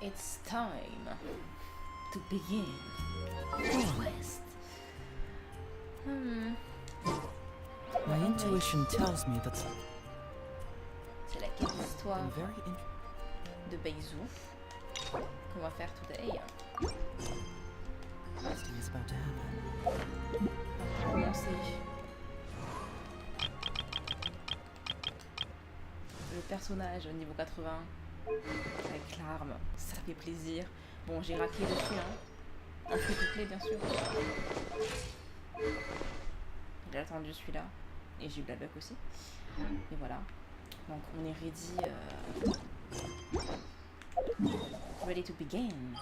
It's time to begin. Quest. My intuition tells me that C'est la quête d'histoire I'm very de Baizhu qu'on va faire today. interesting is about to happen. On va commencer. Le personnage au niveau 80 avec l'arme, ça fait plaisir. Bon, j'ai raqué dessus, hein. En free to play, bien sûr. J'ai attendu celui-là. Et j'ai eu la luck aussi. Et voilà. Donc on est ready to begin.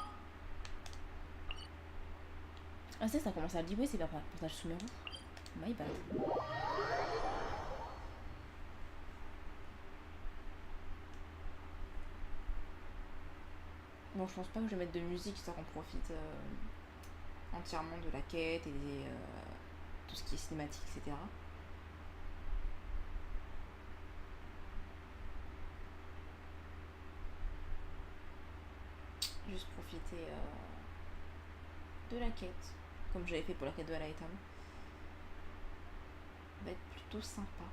Ah ça commence à le dire, oui, c'est pas partage sous mes roues. My bad. Bon, je pense pas que je vais mettre de musique, histoire qu'on profite entièrement de la quête et tout ce qui est cinématique, etc. Juste profiter de la quête, comme j'avais fait pour la quête de la étame. Va être plutôt sympa.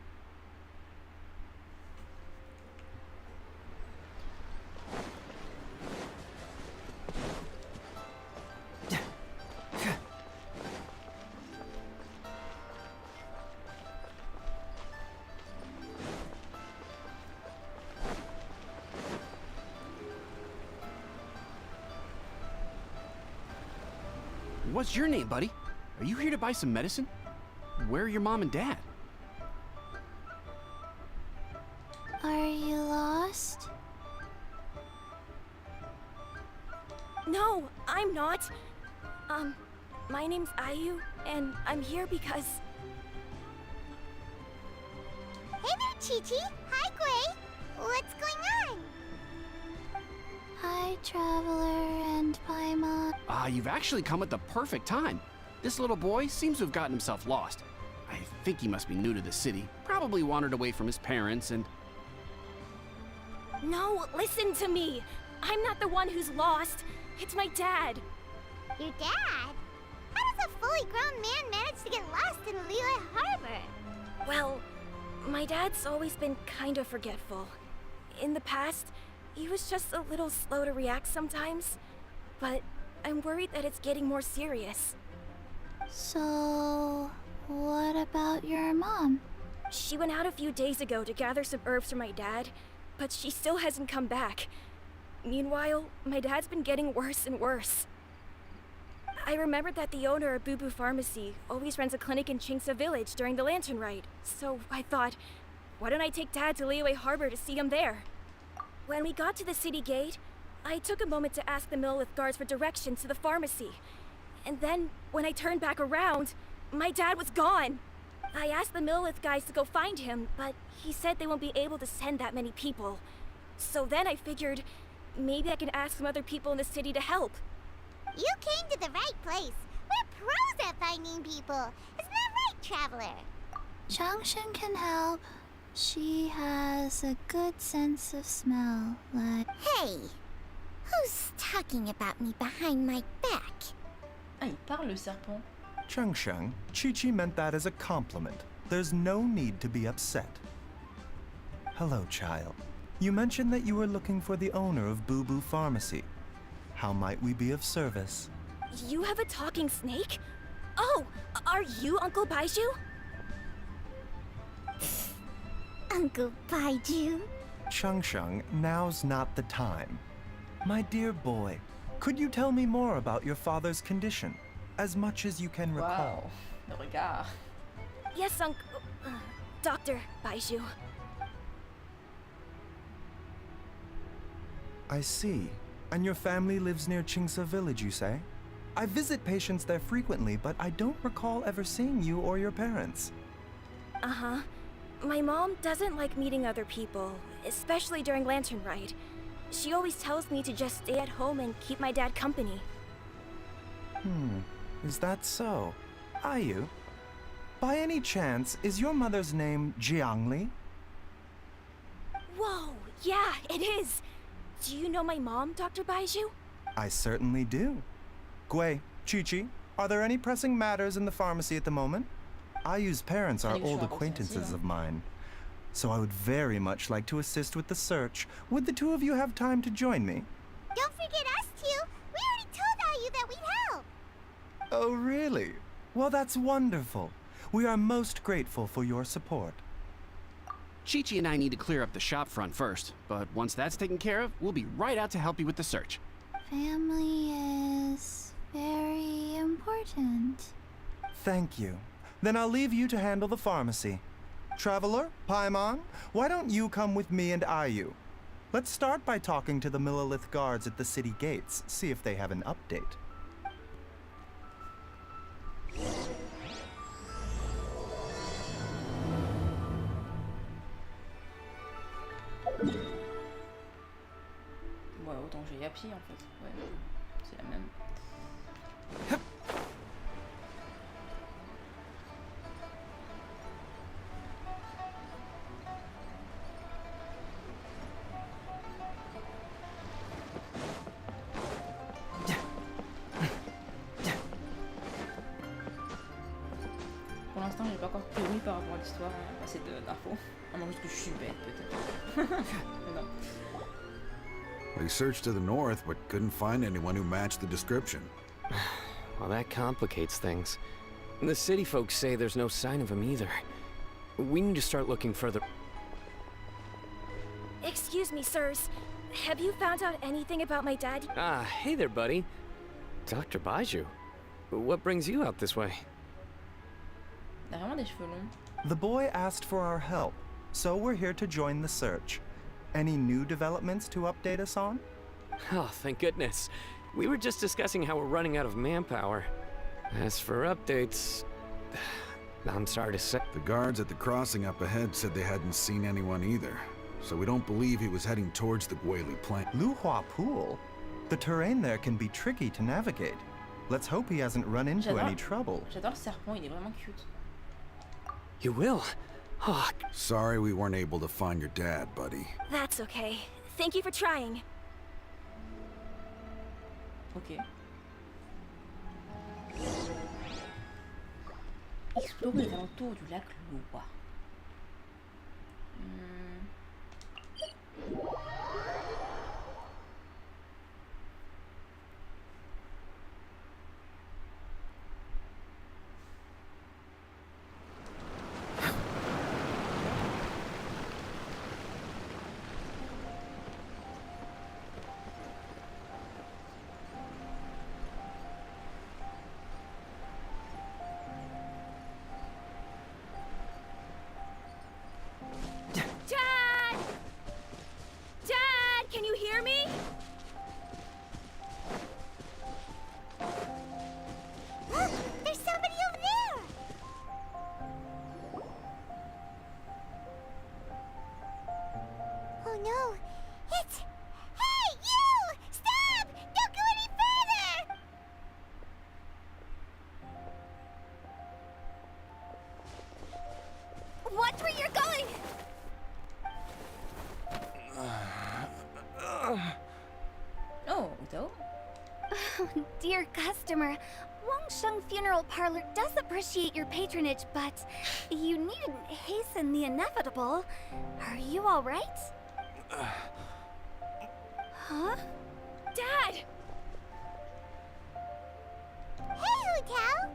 What's your name, buddy? Are you here to buy some medicine? Where are your mom and dad? Are you lost? No, I'm not. My name's Ayu, and I'm here because... Hey there, Chi-Chi! Hi, Gray! What's going on? Hi, Traveler and Paimon. You've actually come at the perfect time. This little boy seems to have gotten himself lost. I think he must be new to the city. Probably wandered away from his parents and... No, listen to me! I'm not the one who's lost. It's my dad. Your dad? How does a fully grown man manage to get lost in Liyue Harbor? Well, my dad's always been kind of forgetful. In the past, he was just a little slow to react sometimes. But I'm worried that it's getting more serious. So, what about your mom? She went out a few days ago to gather some herbs for my dad, but she still hasn't come back. Meanwhile, my dad's been getting worse and worse. I remembered that the owner of Boo Boo Pharmacy always runs a clinic in Chingsa Village during the Lantern Rite, so I thought, why don't I take Dad to Liyue Harbor to see him there? When we got to the city gate, I took a moment to ask the Millith guards for directions to the pharmacy. And then, when I turned back around, my dad was gone. I asked the Millith guys to go find him, but he said they won't be able to send that many people. So then I figured, maybe I can ask some other people in the city to help. You came to the right place. We're pros at finding people. Isn't that right, Traveler? Changshan can help. She has a good sense of smell, like... Hey! Who's talking about me behind my back? Ah, il parle, le serpent. Changsheng, Chi-Chi meant that as a compliment. There's no need to be upset. Hello, child. You mentioned that you were looking for the owner of Boo Boo Pharmacy. How might we be of service? You have a talking snake? Oh, are you Uncle Baizhu? Uncle Baizhu? Changsheng, now's not the time. My dear boy, could you tell me more about your father's condition? As much as you can recall. Wow, le regard. Yes, Dr. Baizhu. I see. And your family lives near Chingsa Village, you say? I visit patients there frequently, but I don't recall ever seeing you or your parents. Uh-huh. My mom doesn't like meeting other people, especially during Lantern Rite. She always tells me to just stay at home and keep my dad company. Is that so? Ayu? By any chance, is your mother's name Jiangli? Whoa, yeah, it is. Do you know my mom, Dr. Baizhu? I certainly do. Gui, Chi-Chi, are there any pressing matters in the pharmacy at the moment? Ayu's parents are old acquaintances of mine, so I would very much like to assist with the search. Would the two of you have time to join me? Don't forget us two. We already told Ayu that we'd help. Oh, really? Well, that's wonderful. We are most grateful for your support. Chi-Chi and I need to clear up the shop front first, but once that's taken care of, we'll be right out to help you with the search. Family is very important. Thank you. Then I'll leave you to handle the pharmacy. Traveler, Paimon, why don't you come with me and Ayu? Let's start by talking to the Millilith guards at the city gates, see if they have an update. Ouais, autant que j'aille à pied en fait. Ouais, c'est la même. Pour l'instant, j'ai pas encore théorie par rapport à l'histoire, pas assez d'infos. À moins juste que je suis bête peut-être. Mais non. We searched to the north, but couldn't find anyone who matched the description. Well, that complicates things. The city folks say there's no sign of him either. We need to start looking further. Excuse me, sirs. Have you found out anything about my dad? Ah, hey there, buddy. Dr. Baizhu. What brings you out this way? Il a vraiment des cheveux longs. The boy asked for our help, so we're here to join the search. Any new developments to update us on? Oh, thank goodness. We were just discussing how we're running out of manpower. As for updates... I'm sorry to say... The guards at the crossing up ahead said they hadn't seen anyone either, so we don't believe he was heading towards the Guili Plain. Luhua Pool? The terrain there can be tricky to navigate. Let's hope he hasn't run into any trouble. J'adore le serpent, il est vraiment cute. You will? Oh, Sorry we weren't able to find your dad, buddy. That's okay. Thank you for trying. Ok. Explorer les alentours du lac Loa. Dad! Dad, can you hear me? There's somebody over there! Oh no, it's... Hey, you! Stop! Don't go any further! Watch where you're going! Oh, Uto. Oh, dear customer, Wangsheng Funeral Parlor does appreciate your patronage, but you needn't hasten the inevitable. Are you all right? Huh? Dad! Hey, Hutao!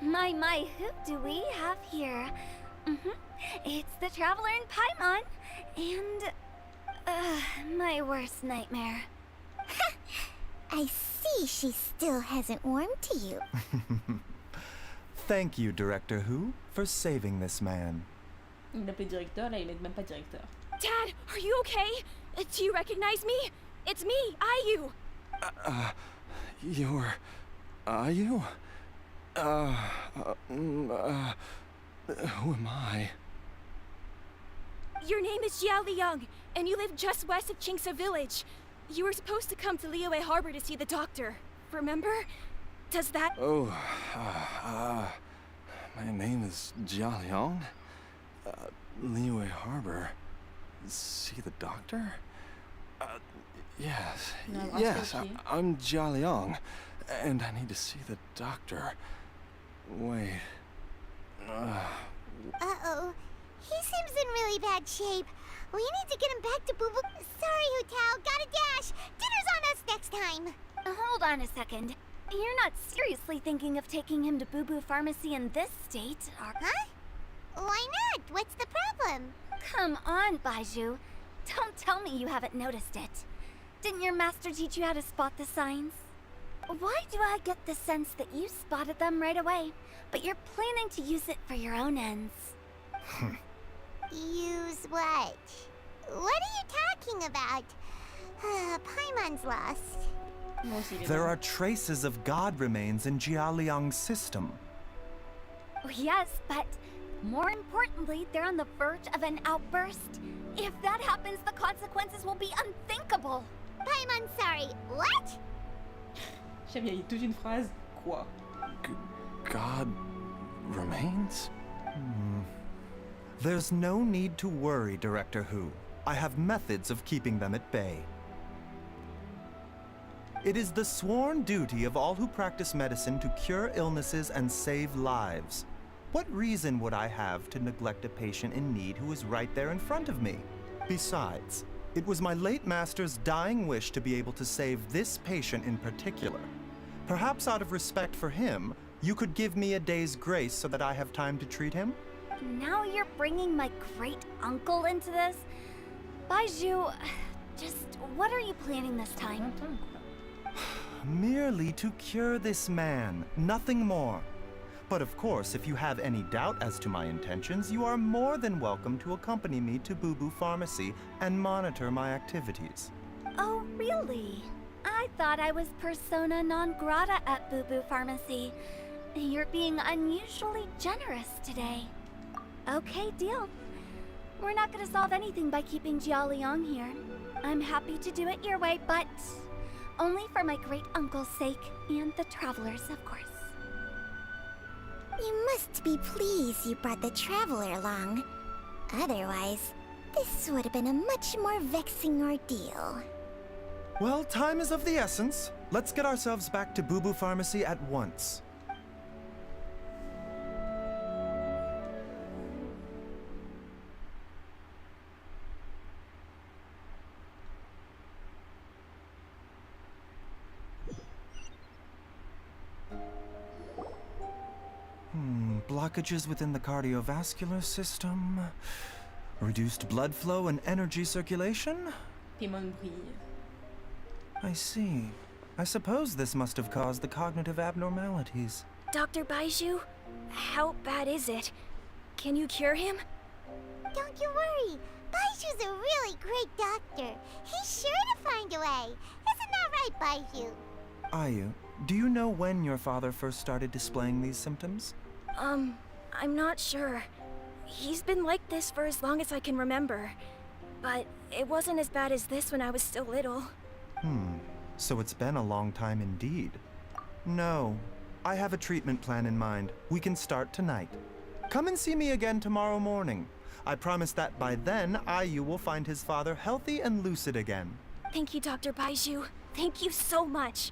My, who do we have here? It's the Traveler in Paimon, and my worst nightmare. I see she still hasn't warmed to you. Thank you, Director Who, for saving this man. Il l'appelait directeur, là il est même pas directeur. Dad, are you okay? Do you recognize me? It's me, Ayu. You're... Are you? Who am I? Your name is Jia Liang, and you live just west of Qingsa Village. You were supposed to come to Liyue Harbor to see the doctor. Remember? Does that... Oh, my name is Jia Liang. Liyue Harbor. See the doctor? Yes. No, Yes, okay. I'm Jialiang, and I need to see the doctor. Wait. Uh-oh. He seems in really bad shape. We need to get him back to Boo Boo. Sorry, Hu Tao. Gotta dash. Dinner's on us next time. Hold on a second. You're not seriously thinking of taking him to Boo Boo Pharmacy in this state, are... Huh? Why not? What's the problem? Come on, Baizhu. Don't tell me you haven't noticed it. Didn't your master teach you how to spot the signs? Why do I get the sense that you spotted them right away, but you're planning to use it for your own ends? Use what? What are you talking about? Paimon's lost. Moi aussi, les There deux. are traces of god remains in Jialiang's system. Yes, but more importantly, they're on the verge of an outburst. If that happens, the consequences will be unthinkable. Paimon, sorry. What? J'aime bien, il y a toute une phrase. Quoi? God remains? There's no need to worry, Director Hu. I have methods of keeping them at bay. It is the sworn duty of all who practice medicine to cure illnesses and save lives. What reason would I have to neglect a patient in need who is right there in front of me? Besides, it was my late master's dying wish to be able to save this patient in particular. Perhaps out of respect for him, you could give me a day's grace so that I have time to treat him? Now you're bringing my great-uncle into this? Baizhu, just what are you planning this time? Attends, quoi. Merely to cure this man, nothing more. But of course, if you have any doubt as to my intentions, you are more than welcome to accompany me to Boo Boo Pharmacy and monitor my activities. Oh, really? I thought I was persona non grata at Boo Boo Pharmacy. You're being unusually generous today. Okay, deal. We're not gonna solve anything by keeping Jialiang here. I'm happy to do it your way, but only for my great-uncle's sake and the travelers, of course. You must be pleased you brought the traveler along. Otherwise, this would have been a much more vexing ordeal. Well, time is of the essence. Let's get ourselves back to Boo Boo Pharmacy at once. Blockages within the cardiovascular system, reduced blood flow and energy circulation? Paimon brille. I see. I suppose this must have caused the cognitive abnormalities. Dr. Baizhu, how bad is it? Can you cure him? Don't you worry. Baizhu's a really great doctor. He's sure to find a way. Isn't that right, Baizhu? Ayu, do you know when your father first started displaying these symptoms? I'm not sure. He's been like this for as long as I can remember. But it wasn't as bad as this when I was still little. So it's been a long time indeed. No, I have a treatment plan in mind. We can start tonight. Come and see me again tomorrow morning. I promise that by then, Ayu will find his father healthy and lucid again. Thank you, Dr. Baizhu. Thank you so much.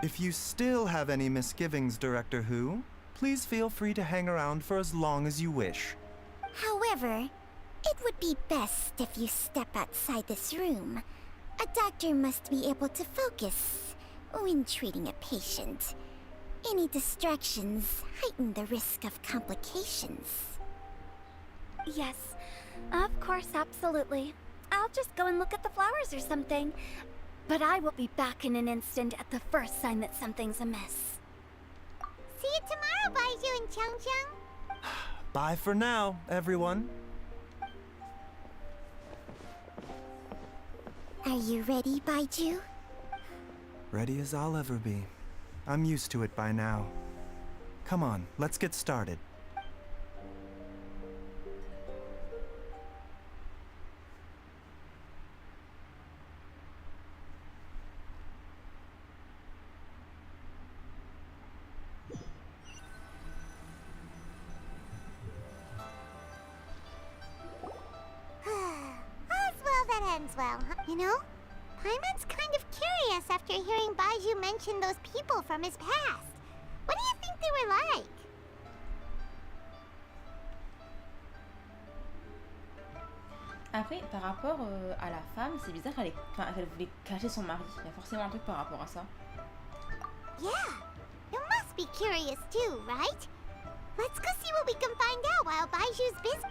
If you still have any misgivings, Director Hu, please feel free to hang around for as long as you wish. However, it would be best if you step outside this room. A doctor must be able to focus when treating a patient. Any distractions heighten the risk of complications. Yes, of course, absolutely. I'll just go and look at the flowers or something. But I will be back in an instant at the first sign that something's amiss. See you tomorrow, Baizhu and Changcheng. Bye for now, everyone. Are you ready, Baizhu? Ready as I'll ever be. I'm used to it by now. Come on, let's get started. All's well that ends well, huh? You know, Paimon's kind of curious after hearing Baizhu mention those people from his past. What do you think they were like? Après, par rapport à la femme, c'est bizarre qu'elle voulait cacher son mari. Il y a forcément un truc par rapport à ça. Yeah, you must be curious too, right? Let's go see what we can find out while Baizhu's busy.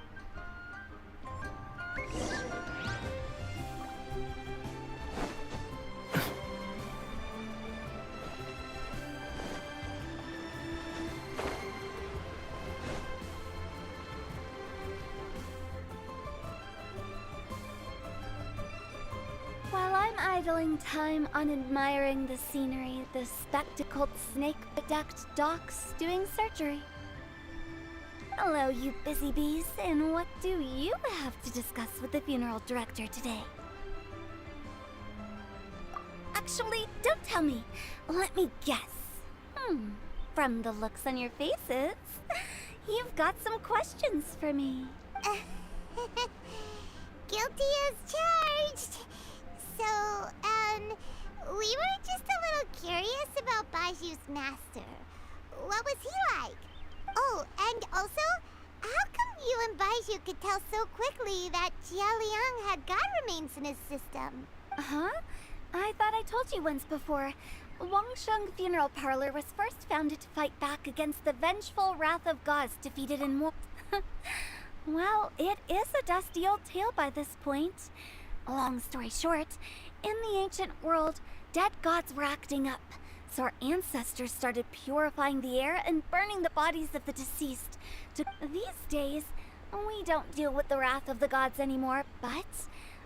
While I'm idling time on admiring the scenery, the spectacled snake-bedecked docks doing surgery. Hello, you busy bees, and what do you have to discuss with the funeral director today? Actually, don't tell me. Let me guess. From the looks on your faces, you've got some questions for me. Guilty as charged. So, we were just a little curious about Baizhu's master. What was he like? Oh, and also, how come you and Baizhu could tell so quickly that Jia Liang had god remains in his system? Huh? I thought I told you once before. Wangsheng Funeral Parlor was first founded to fight back against the vengeful wrath of gods defeated in war. Well, it is a dusty old tale by this point. Long story short, in the ancient world, dead gods were acting up, so our ancestors started purifying the air and burning the bodies of the deceased. These days, we don't deal with the wrath of the gods anymore, but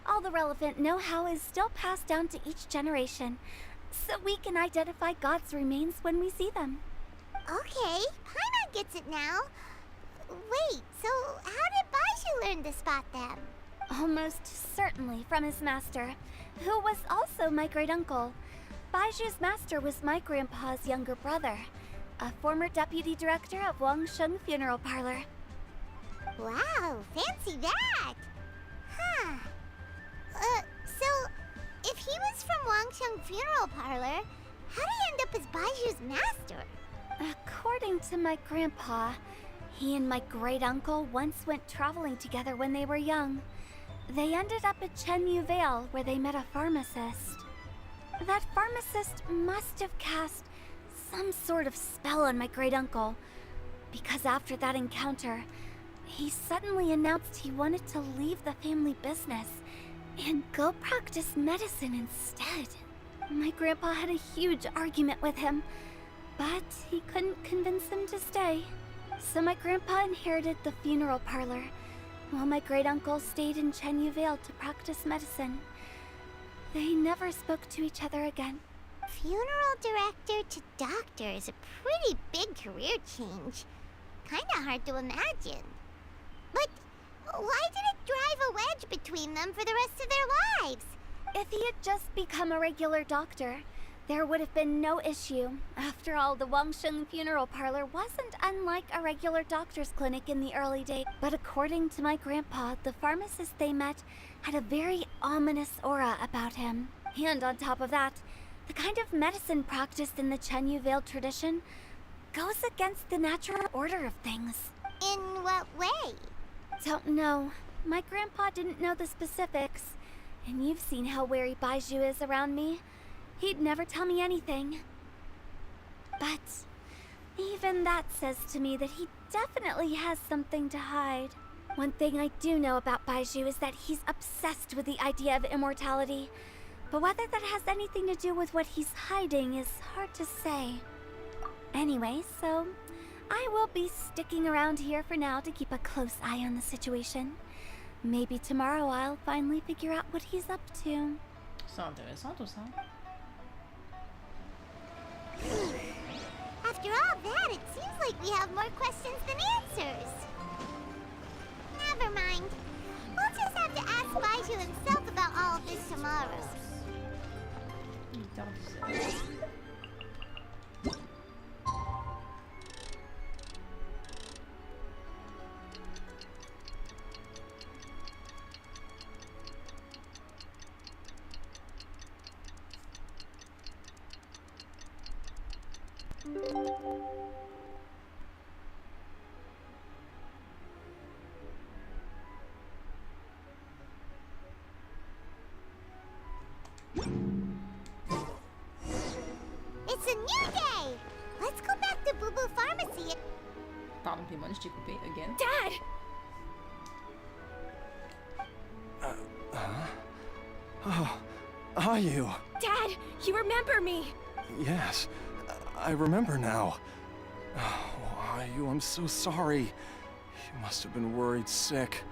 all the relevant know-how is still passed down to each generation, so we can identify gods' remains when we see them. Okay, Paimon gets it now. Wait, so how did Baizhu learn to spot them? Almost certainly from his master, who was also my great-uncle. Baizhu's master was my grandpa's younger brother, a former deputy director of Wangsheng Funeral Parlor. Wow, fancy that! Huh. So, if he was from Wangsheng Funeral Parlor, how did he end up as Baizhu's master? According to my grandpa, he and my great-uncle once went traveling together when they were young. They ended up at Chenyu Vale, where they met a pharmacist. That pharmacist must have cast some sort of spell on my great-uncle, because after that encounter, he suddenly announced he wanted to leave the family business and go practice medicine instead. My grandpa had a huge argument with him, but he couldn't convince him to stay. So my grandpa inherited the funeral parlor, while my great-uncle stayed in Chenyu Vale to practice medicine. They never spoke to each other again. Funeral director to doctor is a pretty big career change. Kinda hard to imagine. But why did it drive a wedge between them for the rest of their lives? If he had just become a regular doctor, there would have been no issue. After all, the Wangsheng Funeral Parlor wasn't unlike a regular doctor's clinic in the early days. But according to my grandpa, the pharmacist they met had a very ominous aura about him. And on top of that, the kind of medicine practiced in the Chenyu Vale tradition goes against the natural order of things. In what way? Don't know. My grandpa didn't know the specifics. And you've seen how wary Baizhu is around me. He'd never tell me anything. But even that says to me that he definitely has something to hide. One thing I do know about Baizhu is that he's obsessed with the idea of immortality. But whether that has anything to do with what he's hiding is hard to say. Anyway, so I will be sticking around here for now to keep a close eye on the situation. Maybe tomorrow I'll finally figure out what he's up to. C'est intéressant tout ça. After all that, it seems like we have more questions than answers. Never mind. We'll just have to ask Baizhu himself about all of this tomorrow. 8h10. It's a new day! Let's go back to Boo Boo Pharmacy. Pardon, Pimon, je t'ai coupé again. Dad! Oh, are you? Dad, you remember me! Yes, I remember now. Oh, are you? I'm so sorry. You must have been worried sick.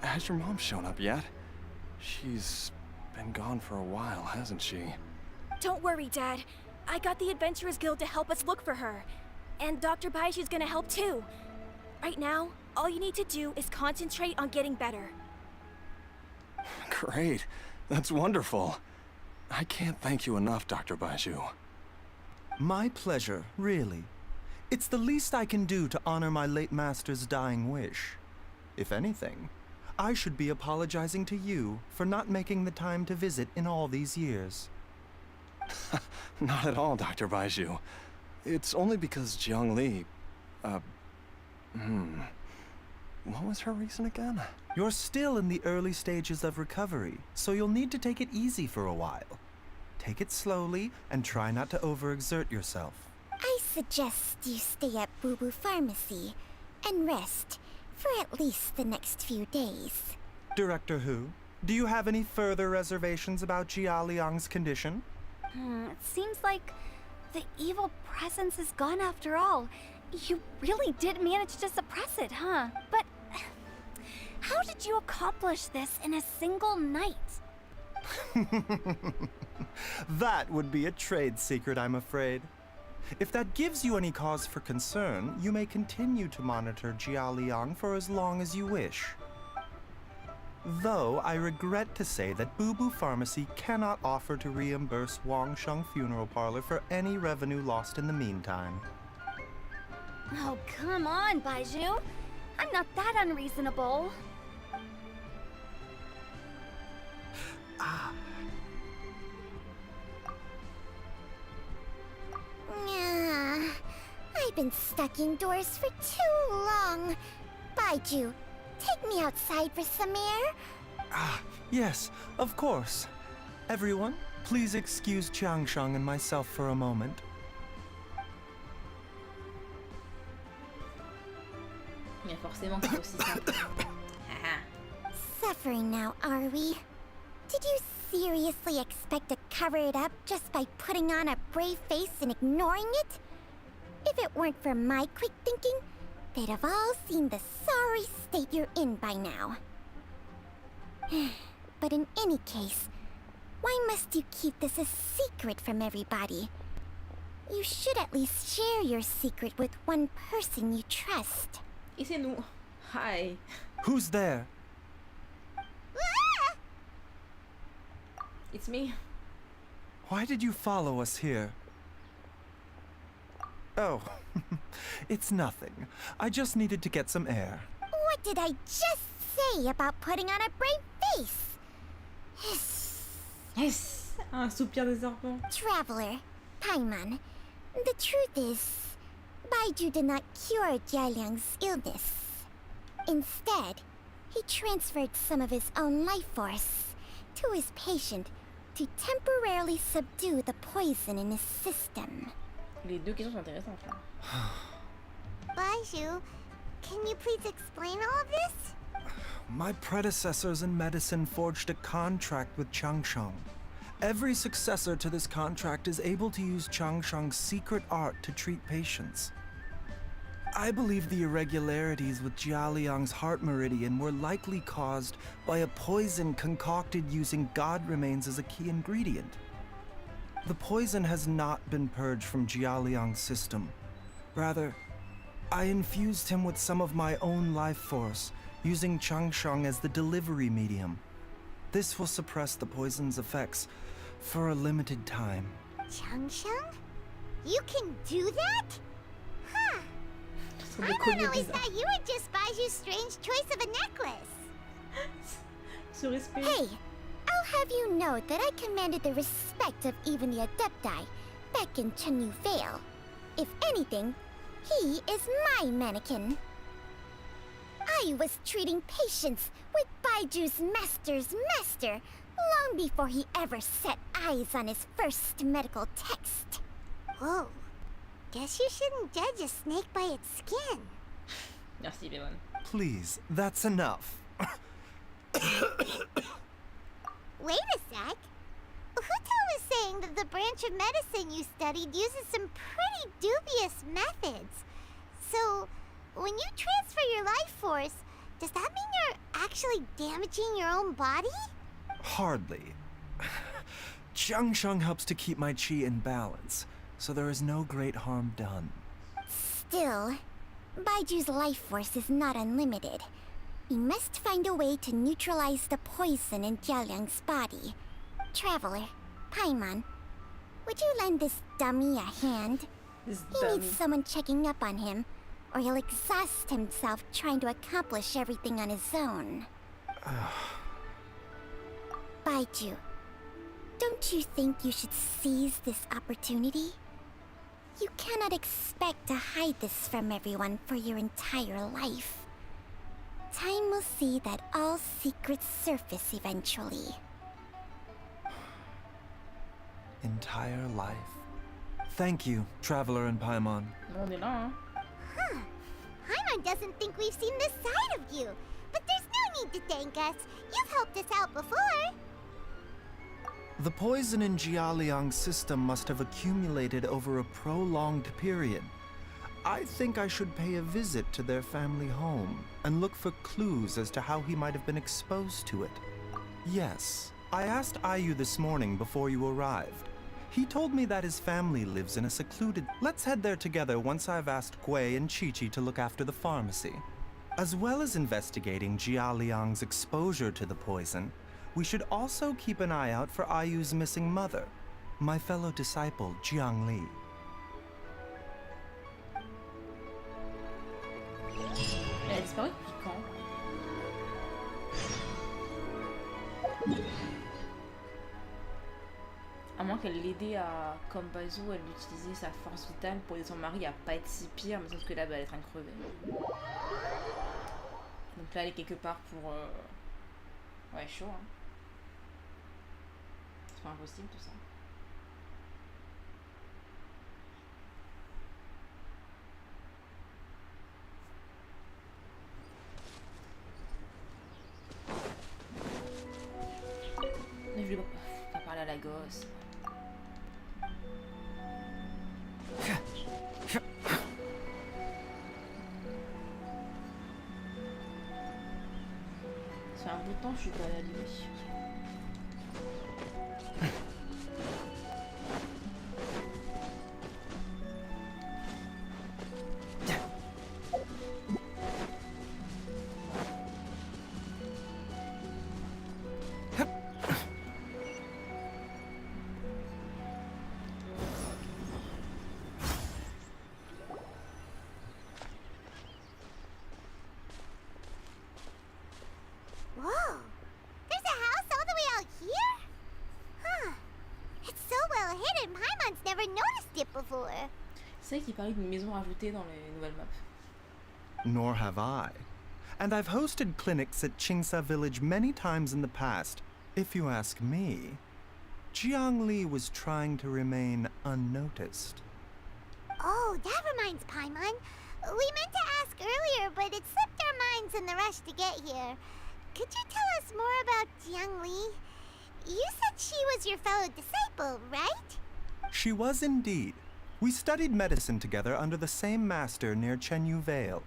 Has your mom shown up yet? She's been gone for a while, hasn't she? Don't worry, Dad. I got the Adventurers Guild to help us look for her. And Dr. Baizhu's gonna help too. Right now, all you need to do is concentrate on getting better. Great. That's wonderful. I can't thank you enough, Dr. Baizhu. My pleasure, really. It's the least I can do to honor my late master's dying wish. If anything, I should be apologizing to you for not making the time to visit in all these years. Not at all, Dr. Baizhu. It's only because Jiang Li... What was her reason again? You're still in the early stages of recovery, so you'll need to take it easy for a while. Take it slowly and try not to overexert yourself. I suggest you stay at Boo Boo Pharmacy and rest for at least the next few days. Director Hu, do you have any further reservations about Jia Liang's condition? It seems like the evil presence is gone after all. You really did manage to suppress it, huh? But how did you accomplish this in a single night? That would be a trade secret, I'm afraid. If that gives you any cause for concern, you may continue to monitor Jia Liang for as long as you wish. Though I regret to say that Boo Boo Pharmacy cannot offer to reimburse Wang Sheng Funeral Parlor for any revenue lost in the meantime. Oh, come on, Baizhu. I'm not that unreasonable. I've been stuck indoors for too long. Baizhu, take me outside for some air. Yes, of course. Everyone, please excuse Qiangsheng and myself for a moment. Il y a forcément quelque chose aussi simple. Suffering now, are we? Did you seriously expect to cover it up just by putting on a brave face and ignoring it? If it weren't for my quick thinking, they'd have all seen the sorry state you're in by now. But in any case, why must you keep this a secret from everybody? You should at least share your secret with one person you trust. Et c'est nous. Hi. Who's there? It's me. Why did you follow us here? Oh, it's nothing. I just needed to get some air. What did I just say about putting on a brave face? Yes. Un soupir de serpent. Traveler, Paimon, the truth is, Baizhu did not cure Jialiang's illness. Instead, he transferred some of his own life force to his patient to temporarily subdue the poison in his system. Les deux questions sont intéressantes là. Baizhu, can you please explain all of this? My predecessors in medicine forged a contract with Changsheng. Every successor to this contract is able to use Changsheng's secret art to treat patients. I believe the irregularities with Jia Liang's heart meridian were likely caused by a poison concocted using god remains as a key ingredient. The poison has not been purged from Jia Liang's system. Rather, I infused him with some of my own life force, using Changsheng as the delivery medium. This will suppress the poison's effects for a limited time. Changsheng? You can do that? Huh. Ce sont des I colliers always bizarres. thought you were just Baiju's strange choice of a necklace. Ce respect. Hey, I'll have you know that I commanded the respect of even the Adepti back in Chenyu Vale. If anything, he is my mannequin. I was treating patients with Baiju's master's master long before he ever set eyes on his first medical text. Whoa. Guess you shouldn't judge a snake by its skin. Merci, Bévon. Please, that's enough. Wait a sec. Huto was saying that the branch of medicine you studied uses some pretty dubious methods. So, when you transfer your life force, does that mean you're actually damaging your own body? Hardly. Jiangsheng helps to keep my chi in balance, so there is no great harm done. Still, Baiju's life force is not unlimited. We must find a way to neutralize the poison in Jialiang's body. Traveler, Paimon, would you lend this dummy a hand? This He dummy. needs someone checking up on him, or he'll exhaust himself trying to accomplish everything on his own. Baizhu, don't you think you should seize this opportunity? You cannot expect to hide this from everyone for your entire life. Time will see that all secrets surface eventually. Entire life. Thank you, Traveler and Paimon. On est là, hein. Huh. Paimon doesn't think we've seen this side of you. But there's no need to thank us. You've helped us out before. The poison in Jialiang's system must have accumulated over a prolonged period. I think I should pay a visit to their family home and look for clues as to how he might have been exposed to it. Yes, I asked Ayu this morning before you arrived. He told me that his family lives in a secluded... Let's head there together once I've asked Gui and Qiqi to look after the pharmacy. As well as investigating Jialiang's exposure to the poison, we should also keep an eye out for Ayu's missing mother, my fellow disciple, Jiangli. Elle a disparu depuis quand? À moins qu'elle l'aidait à, comme Baizhu, elle utilisait sa force vitale pour aider son mari à pas être si pire, mais sauf que là, bah, elle est en train de crever. Donc là, elle est quelque part pour... Ouais, chaud, hein. C'est pas impossible tout ça. Mais je vais pas parler à la gosse. Ça fait un bout de temps que je suis pas allée à lui. Whoa! There's a house all the way out here? Huh. It's so well hidden, Paimon's never noticed it before. C'est vrai qu'il parlait d'une maison rajoutée dans les nouvelles maps. Nor have I. And I've hosted clinics at Qingsa Village many times in the past. If you ask me, Jiangli was trying to remain unnoticed. Oh, that reminds Paimon. We meant to ask earlier, but it slipped our minds in the rush to get here. Could you tell us more about Jiangli? You said she was your fellow disciple, right? She was indeed. We studied medicine together under the same master near Chenyu Vale.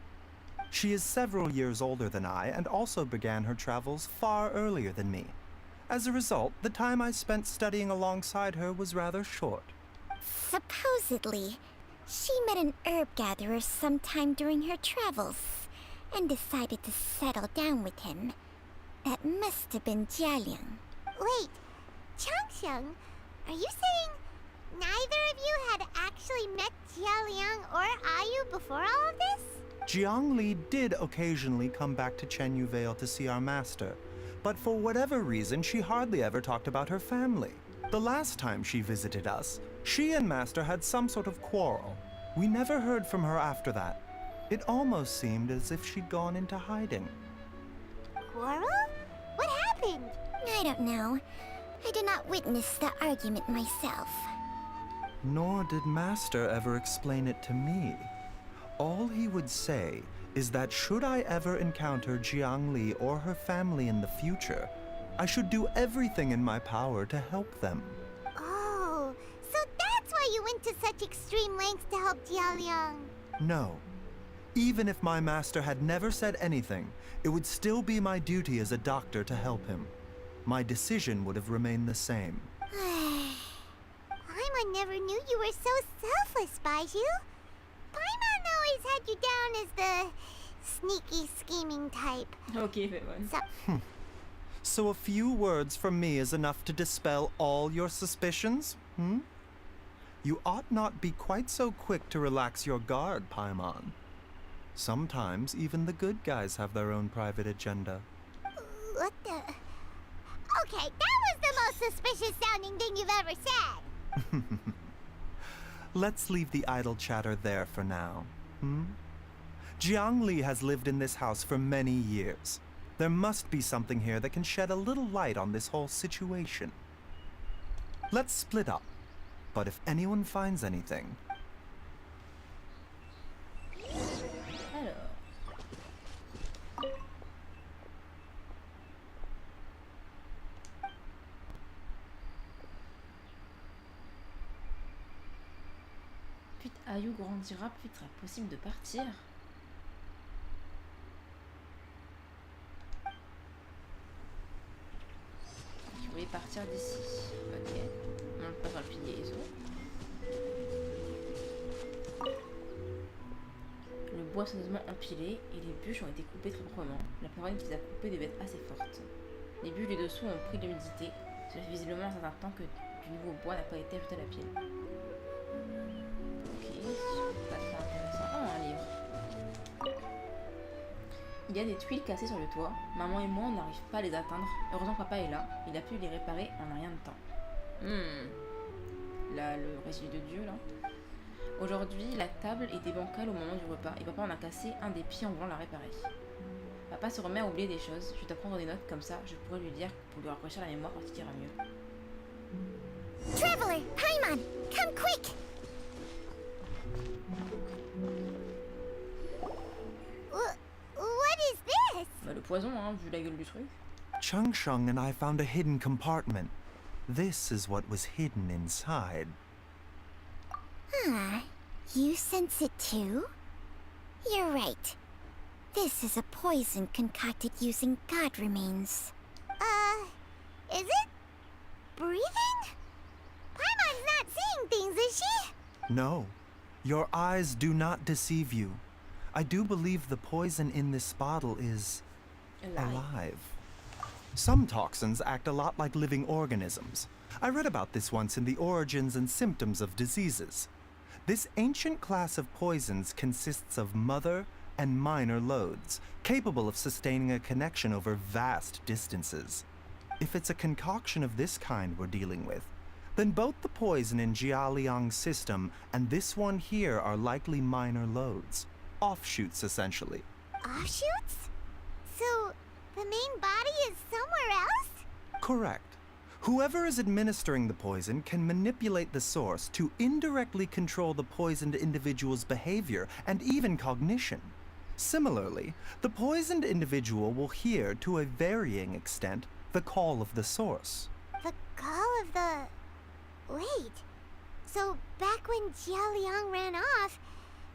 She is several years older than I and also began her travels far earlier than me. As a result, the time I spent studying alongside her was rather short. Supposedly, she met an herb gatherer sometime during her travels and decided to settle down with him. That must have been Jialiang. Wait, Changsheng, are you saying neither of you had actually met Jialiang or Ayu before all of this? Jiangli did occasionally come back to Chenyu Vale to see our master, but for whatever reason, she hardly ever talked about her family. The last time she visited us, she and Master had some sort of quarrel. We never heard from her after that. It almost seemed as if she'd gone into hiding. Quarrel? What happened? I don't know. I did not witness the argument myself. Nor did Master ever explain it to me. All he would say is that should I ever encounter Jiangli or her family in the future, I should do everything in my power to help them. Oh, so that's why you went to such extreme lengths to help Jialiang. No. Even if my master had never said anything, it would still be my duty as a doctor to help him. My decision would have remained the same. Paimon never knew you were so selfless, Baizhu. Paimon always had you down as the sneaky, scheming type. Ok, fais bonne. So, So a few words from me is enough to dispel all your suspicions? You ought not be quite so quick to relax your guard, Paimon. Sometimes even the good guys have their own private agenda. what the... Okay, that was the most suspicious sounding thing you've ever said. Let's leave the idle chatter there for now. Jiangli has lived in this house for many years. There must be something here that can shed a little light on this whole situation. Let's split up. But if anyone finds anything... Alors. Plus Ayu grandira, plus il sera possible de partir. Je voulais partir d'ici. Ok. On le passe dans le pilier ISO. Le bois soigneusement empilé et les bûches ont été coupées très proprement. La personne qui les a coupées devait être assez forte. Les bûches du dessous ont pris de l'humidité. Cela fait visiblement un certain temps que du nouveau bois n'a pas été ajouté à la pile. Ok, pas très intéressant. Oh, un livre. Il y a des tuiles cassées sur le toit. Maman et moi, on n'arrive pas à les atteindre. Heureusement, papa est là. Il a pu les réparer en un rien de temps. Là, le résidu de Dieu, là. Aujourd'hui, la table était bancale au moment du repas et papa en a cassé un des pieds en voulant la réparer. Papa se remet à oublier des choses. Je vais t'apprendre des notes comme ça, je pourrais lui dire pour lui rafraîchir la mémoire quand il ira mieux. Traveler, Paimon, come quick! What is this? Bah, le poison, hein, vu la gueule du truc. Changsheng and I found a hidden compartment. This is what was hidden inside. You sense it too? You're right. This is a poison concocted using god remains. Is it? Breathing? Paimon's not seeing things, is she? No, your eyes do not deceive you. I do believe the poison in this bottle is alive. Some toxins act a lot like living organisms. I read about this once in the Origins and Symptoms of Diseases. This ancient class of poisons consists of mother and minor loads, capable of sustaining a connection over vast distances. If it's a concoction of this kind we're dealing with, then both the poison in Jialiang's system and this one here are likely minor loads. Offshoots, essentially. Offshoots? So, the main body is somewhere else? Correct. Whoever is administering the poison can manipulate the source to indirectly control the poisoned individual's behavior and even cognition. Similarly, the poisoned individual will hear, to a varying extent, the call of the source. The call of the... Wait. So, back when Jialiang ran off,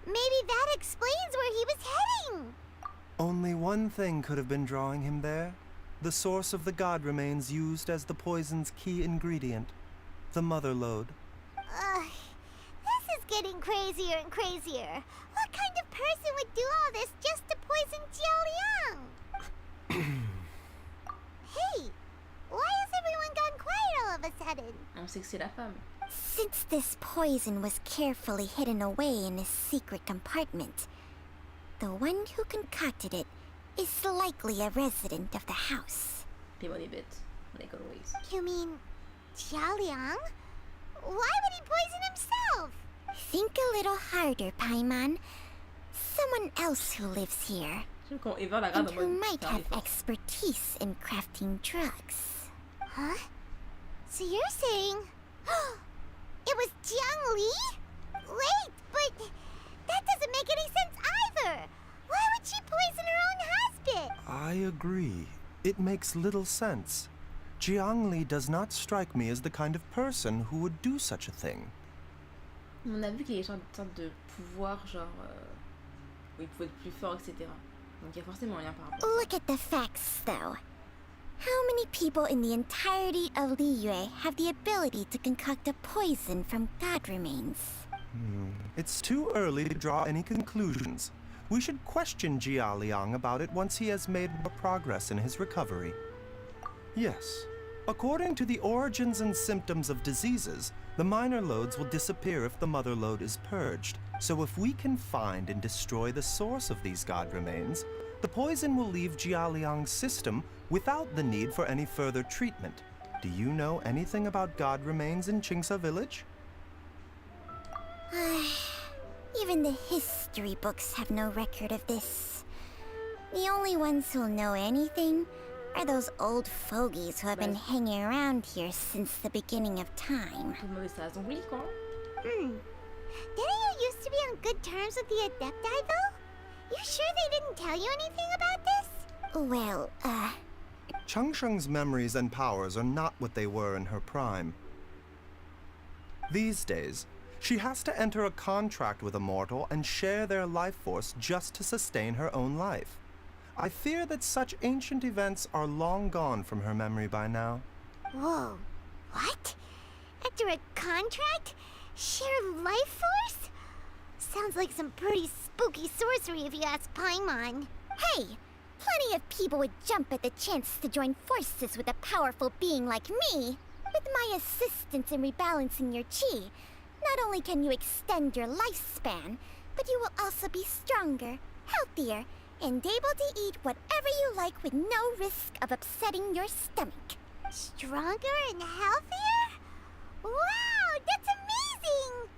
maybe that explains where he was heading! Only one thing could have been drawing him there. The source of the god remains used as the poison's key ingredient, the mother lode. This is getting crazier and crazier. What kind of person would do all this just to poison Jialiang? Hey, why has everyone gone quiet all of a sudden? On sait que c'est la femme. Since this poison was carefully hidden away in a secret compartment, the one who concocted it is likely a resident of the house. Pay-moi des bêtes, like always. You mean Jialiang? Why would he poison himself? Think a little harder, Paimon. Someone else who lives here, Quand Eva la and regarde en who mode, might faire have l'effort. expertise in crafting drugs. Huh? So you're saying... it was Jiang Li? Wait, but that doesn't make any sense either! Why would she poison her own husband? I agree. It makes little sense. Jiang Li does not strike me as the kind of person who would do such a thing. On a vu qu'il y a une sorte de pouvoir, genre, où il pouvait être plus fort, etc. Donc il y a forcément un lien par rapport. Look at the facts, though. How many people in the entirety of Liyue have the ability to concoct a poison from god remains? It's too early to draw any conclusions. We should question Jia Liang about it once he has made more progress in his recovery. Yes. According to the origins and symptoms of diseases, the minor loads will disappear if the mother load is purged. So if we can find and destroy the source of these god remains, the poison will leave Jia Liang's system without the need for any further treatment. Do you know anything about god remains in Qingsa village? Even the history books have no record of this. The only ones who'll know anything are those old fogies who have been hanging around here since the beginning of time. Didn't Didn't you used to be on good terms with the Adepti, though? You sure they didn't tell you anything about this? Well, Changsheng's memories and powers are not what they were in her prime. These days, she has to enter a contract with a mortal and share their life force just to sustain her own life. I fear that such ancient events are long gone from her memory by now. Whoa. What? After a contract? Share life force? Sounds like some pretty spooky sorcery if you ask Paimon. Hey! Plenty of people would jump at the chance to join forces with a powerful being like me. With my assistance in rebalancing your chi, not only can you extend your lifespan, but you will also be stronger, healthier, and able to eat whatever you like with no risk of upsetting your stomach. Stronger and healthier? Wow, that's amazing!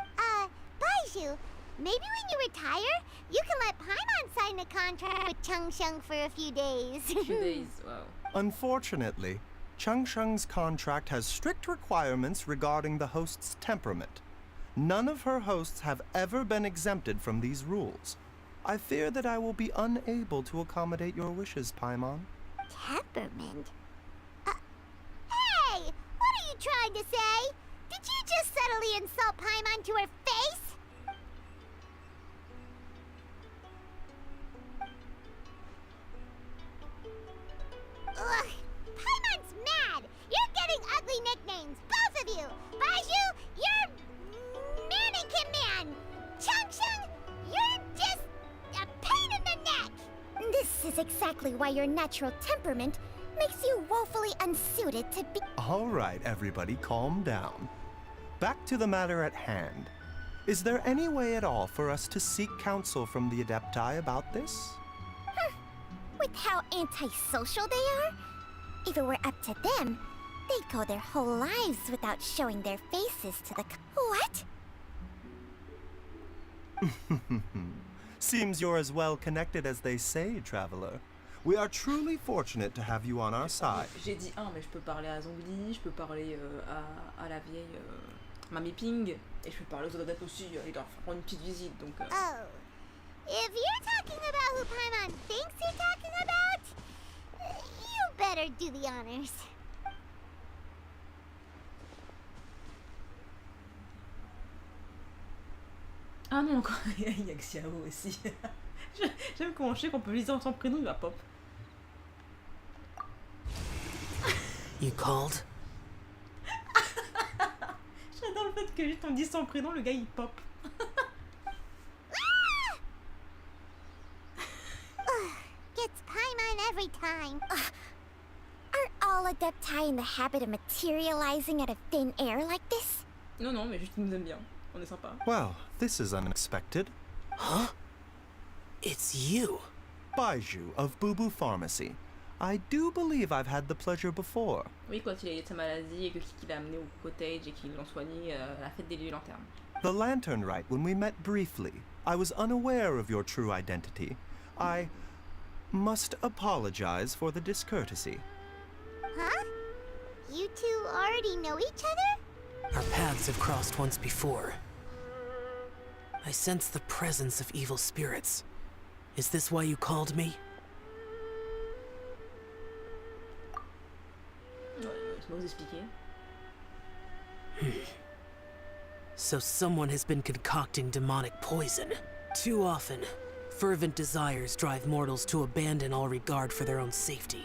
Baizhu, maybe when you retire, you can let Paimon sign a contract with Changsheng for a few days. Few days, wow. Unfortunately, Changsheng's contract has strict requirements regarding the host's temperament. None of her hosts have ever been exempted from these rules. I fear that I will be unable to accommodate your wishes, Paimon. Temperament? Hey! What are you trying to say? Did you just subtly insult Paimon to her face? Ugh! Paimon's mad! You're getting ugly nicknames, both of you! Baizhu, you're Mannequin Man! Changsheng, you're just a pain in the neck! This is exactly why your natural temperament makes you woefully unsuited to be— All right, everybody, calm down. Back to the matter at hand. Is there any way at all for us to seek counsel from the Adepti about this? With how antisocial they are? If it were up to them, they'd go their whole lives without showing their faces to the What? Seems you're as well connected as they say, traveler. We are truly fortunate to have you on our side. J'ai dit un, mais je peux parler à Zhongli, je peux parler à la vieille Mamie Ping, et je peux parler aux autres adeptes aussi, ils doivent rendre une petite visite, donc... Oh. If you're talking about who Paimon thinks you're talking about, you better do the honors. Ah non, encore, il y a Xiao aussi. J'aime comment je sais qu'on peut lui dire son prénom, il va pop. You called? J'adore le fait que juste on me dit son prénom, le gars il pop. Gets Paimon every time. Are all Adepti in the habit of materializing out of thin air like this? Non, non, mais juste il nous aime bien. On est sympa. Well, this is unexpected. Huh? It's you. Baizhu of Bubu Pharmacy. I do believe I've had the pleasure before. Oui, quand il a eu de sa maladie et que Kiki l'a amené au cottage et qu'ils l'ont soigné à la fête des lieux lanternes. The lantern rite when we met briefly. I was unaware of your true identity. I must apologize for the discourtesy. Huh? You two already know each other? Our paths have crossed once before. I sense the presence of evil spirits. Is this why you called me? Laisse-moi vous expliquer. So someone has been concocting demonic poison. Too often, fervent desires drive mortals to abandon all regard for their own safety.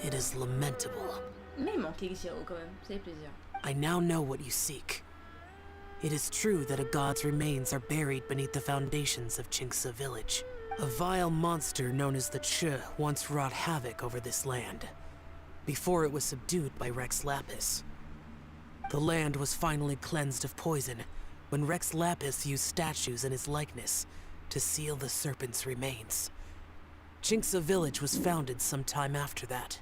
It is lamentable. Mais il manquait Xiao quand même, ça fait plaisir. I now know what you seek. It is true that a god's remains are buried beneath the foundations of Qingce village. A vile monster known as the Che once wrought havoc over this land, before it was subdued by Rex Lapis. The land was finally cleansed of poison when Rex Lapis used statues in his likeness to seal the serpent's remains. Qingce village was founded some time after that.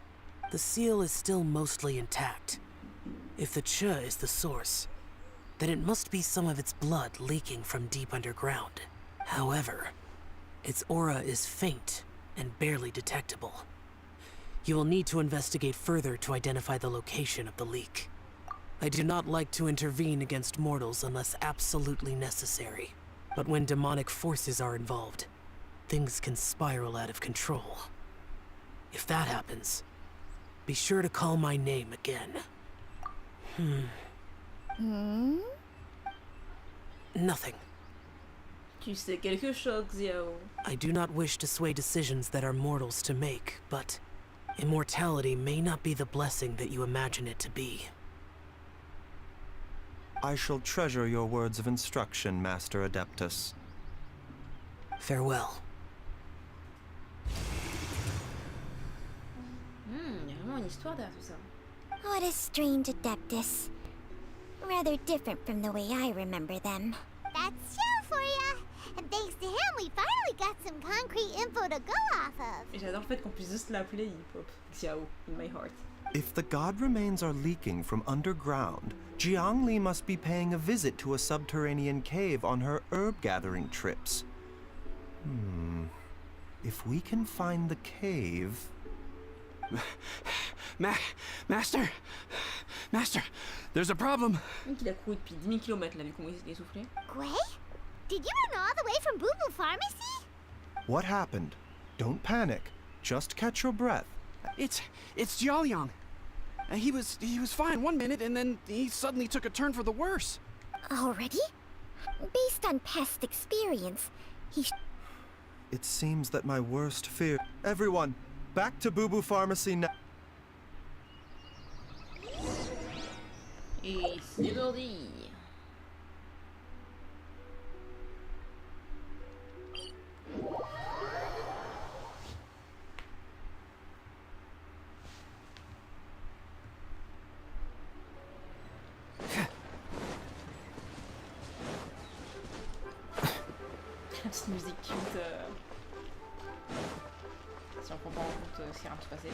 The seal is still mostly intact. If the Che is the source, then it must be some of its blood leaking from deep underground. However, its aura is faint and barely detectable. You will need to investigate further to identify the location of the leak. I do not like to intervene against mortals unless absolutely necessary. But when demonic forces are involved, things can spiral out of control. If that happens, be sure to call my name again. Nothing. Tu sais quelque chose, Xiao. I do not wish to sway decisions that are mortals to make, but immortality may not be the blessing that you imagine it to be. I shall treasure your words of instruction, Master Adeptus. Farewell. Il y a vraiment une histoire derrière tout ça. What a strange Adeptus. Rather different from the way I remember them. That's Xiao for ya! And thanks to him, we finally got some concrete info to go off of. Et j'adore le fait qu'on puisse juste l'appeler hip-hop. Xiao, in my heart. If the god remains are leaking from underground, Jiangli must be paying a visit to a subterranean cave on her herb-gathering trips. If we can find the cave... Master! Master! There's a problem! Il a couru depuis 10 000 km là, vu comment il est essoufflé. Gui? Did you run all the way from Boo Boo Pharmacy? What happened? Don't panic. Just catch your breath. It's Jiaoliang. He was fine one minute, and then he suddenly took a turn for the worse. Already? Based on past experience, It seems that my worst fear... Everyone, back to Boo Boo Pharmacy now. Et c'est parti. La petite musique cute. Si on prend pas en compte ce qui est en train de se passer.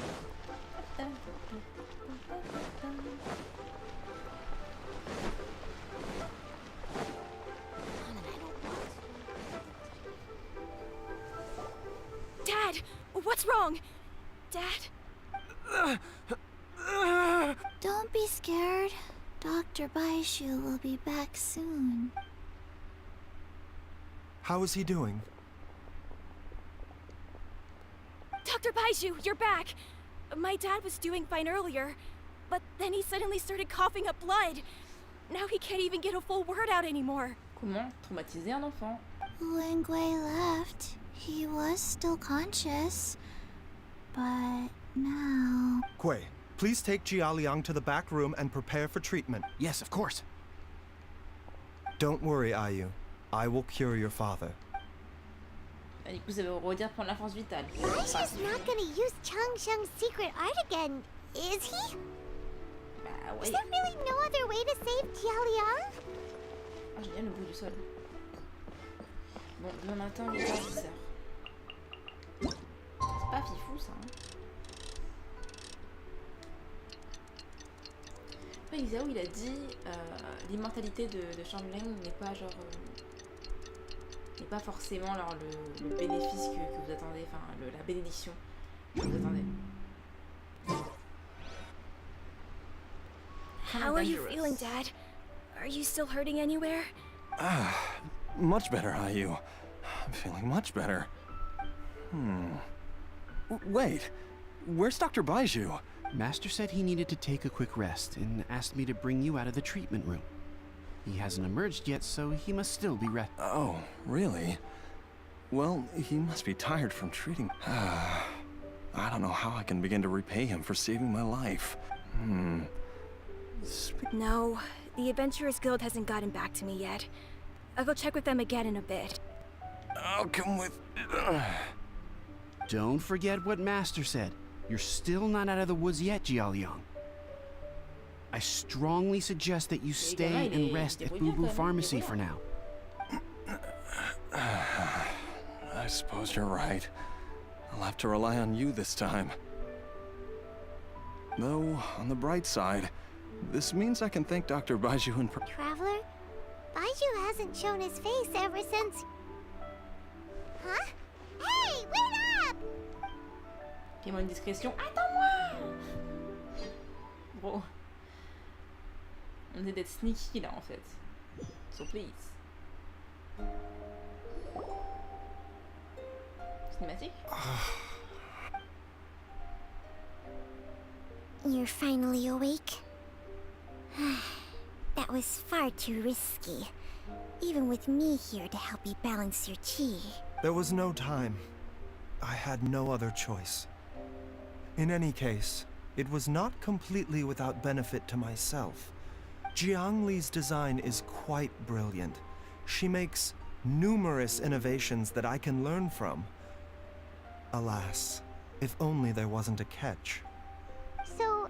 Dad! What's wrong? Dad? Don't be scared. Dr. Baizhu will be back soon. How is he doing? Dr. Baizhu, you're back! My dad was doing fine earlier, but then he suddenly started coughing up blood. Now he can't even get a full word out anymore. Comment traumatiser un enfant? When Gui left, he was still conscious. But now... Gui, please take Jiaoliang to the back room and prepare for treatment. Yes, of course. Don't worry, Ayu. I will cure your father. Et du coup, ça veut redire prendre la force vitale. Baishu's not gonna use Changsheng's secret art again, is he? Bah ouais. Is there really no other way to save Jiaoliang? Ah, génial le bruit du sol. Bon, demain matin, il est 10h. C'est pas fifou ça. Hein. Après, Xiao, il a dit l'immortalité de Changeling n'est pas genre. N'est pas forcément alors, le bénéfice que vous attendez, enfin la bénédiction que vous attendez. kind How of are you dangerous. feeling, Dad? Are you still hurting anywhere? Much better, Ayu. I'm feeling much better. Wait, where's Dr. Baizhu? Master said he needed to take a quick rest and asked me to bring you out of the treatment room. He hasn't emerged yet, so he must still be Oh, really? Well, he must be tired from treating. I don't know how I can begin to repay him for saving my life. No, the Adventurers Guild hasn't gotten back to me yet. I'll go check with them again in a bit. I'll come with. Don't forget what Master said. You're still not out of the woods yet, Jialiang. I strongly suggest that you stay and rest at Boo Boo Pharmacy for now. I suppose you're right. I'll have to rely on you this time. Though, on the bright side, this means I can thank Dr. Baizhu in Traveler? Baizhu hasn't shown his face ever since... Huh? Hey, wait up! Fais-moi une discrétion. Attends-moi! Bro. On est d'être sneaky là en fait. So please. Cinématique? You're finally awake? That was far too risky. Even with me here to help you balance your chi. There was no time. I had no other choice. In any case, it was not completely without benefit to myself. Jiang Li's design is quite brilliant. She makes numerous innovations that I can learn from. Alas, if only there wasn't a catch. So,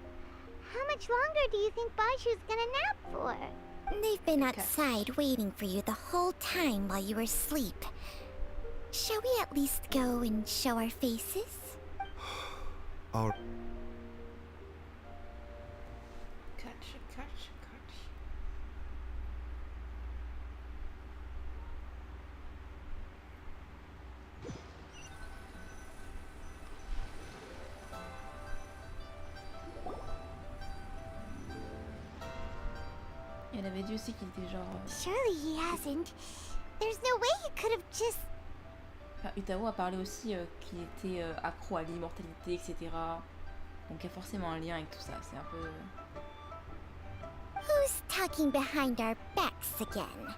how much longer do you think Baizhu's gonna nap for? They've been outside waiting for you the whole time while you were asleep. Shall we at least go and show our faces? All Catch. Elle avait dit aussi qu'il était genre... Surely he hasn't. There's no way he could have just... Enfin, Utao a parlé aussi qu'il était accro à l'immortalité, etc. Donc il y a forcément un lien avec tout ça, c'est un peu... Who's talking behind our backs again?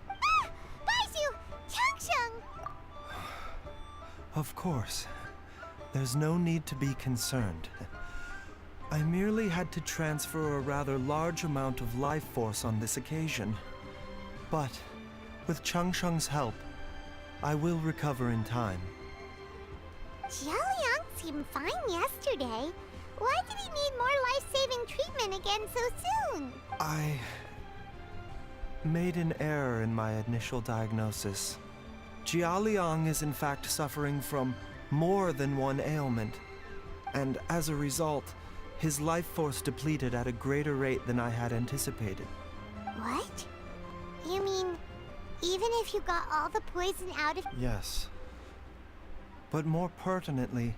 Ah! Baizhu! Changsheng! Of course. There's no need to be concerned. I merely had to transfer a rather large amount of life force on this occasion. But, with Changsheng's help, I will recover in time. Jialiang seemed fine yesterday. Why did he need more life-saving treatment again so soon? I made an error in my initial diagnosis. Jialiang is in fact suffering from more than one ailment, and as a result, his life force depleted at a greater rate than I had anticipated. What? You mean, even if you got all the poison out of... Yes. But more pertinently,